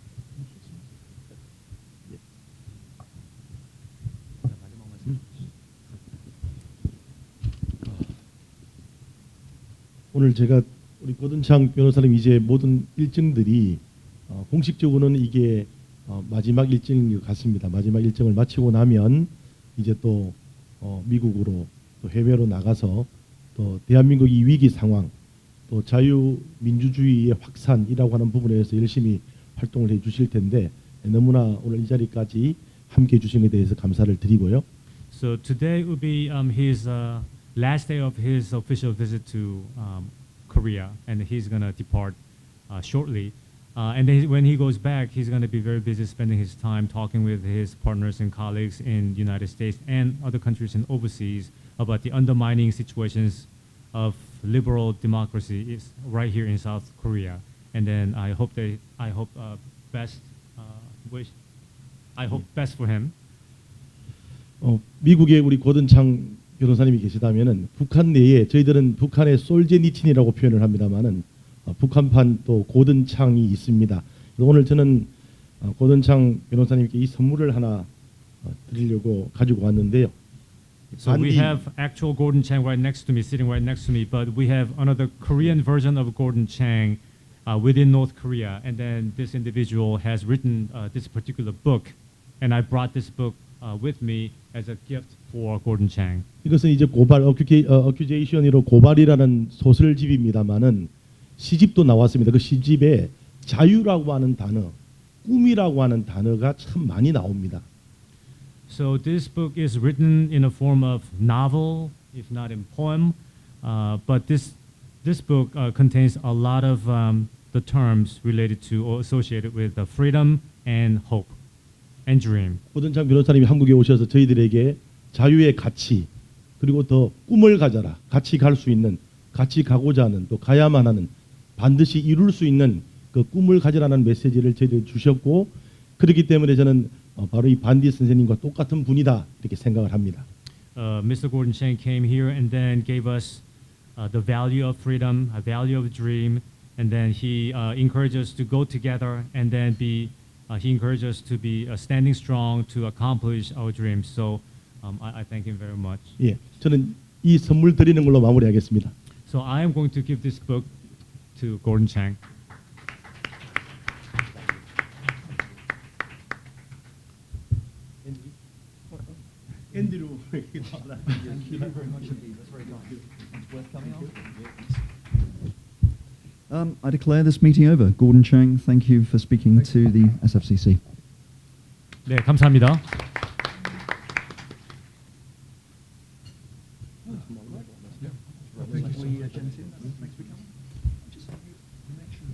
오늘 제가 우리 고든창 변호사님 이제 모든 일정들이 공식적으로는 이게 마지막 일정인 것 같습니다. 마지막 일정을 마치고 나면 이제 또 미국으로 또 해외로 나가서 또 대한민국 이 위기 상황 또 자유민주주의의 확산이라고 하는 부분에 대해서 열심히 활동을 해 주실 텐데 너무나 오늘 이 자리까지 함께해 주신 것에 대해서 감사를 드리고요. So today will be his last day of his official visit to Korea, and he's gonna depart shortly. And then when he goes back, he's gonna be very busy spending his time talking with his partners and colleagues in the United States and other countries and overseas about the undermining situations of liberal democracy is right here in South Korea. And then I hope best for him. 미국에 우리 고든창 변호사님이 계시다면은 북한 내에 저희들은 북한의 솔제니친이라고 표현을 합니다만은 북한판 또 고든창이 있습니다. 그래서 오늘 저는 고든창 변호사님께 이 선물을 하나 드리려고 가지고 왔는데요. So we have actual Gordon Chang right next to me, sitting right next to me, but we have another Korean version of Gordon Chang within North Korea. And then this individual has written this particular book, and I brought this book with me as a gift for Gordon Chang. 이것은 이제 고발 어큐제이션으로 고발이라는 소설집입니다만은 시집도 나왔습니다. 그 시집에 자유라고 하는 단어, 꿈이라고 하는 단어가 참 많이 나옵니다. So this book is written in a form of novel, if not in poem, but this book contains a lot of the terms related to or associated with freedom and hope and dream. 고든창 변호사님이 한국에 오셔서 저희들에게 자유의 가치 그리고 더 꿈을 가져라, 같이 갈 수 있는, 같이 가고자 하는, 또 가야만 하는, 반드시 이룰 수 있는 그 꿈을 가져라는 메시지를 저희들 주셨고, 그렇기 때문에 저는 바로 이 반디 선생님과 똑같은 분이다 이렇게 생각을 합니다. Mr. Gordon Chang came here and then gave us the value of freedom, a value of dream, and then he encouraged us to go together and then he encouraged us to be standing strong to accomplish our dreams. So I thank him very much. 예, 저는 이 선물 드리는 걸로 마무리하겠습니다. So I am going to give this book to Gordon Chang. 앤드류. Thank you very much indeed. That's very kind. It's worth coming on. I declare this meeting over. Gordon Chang, thank you for speaking to the SFCC. 네, 감사합니다. Thank you. Thanks for coming. Just you mentioned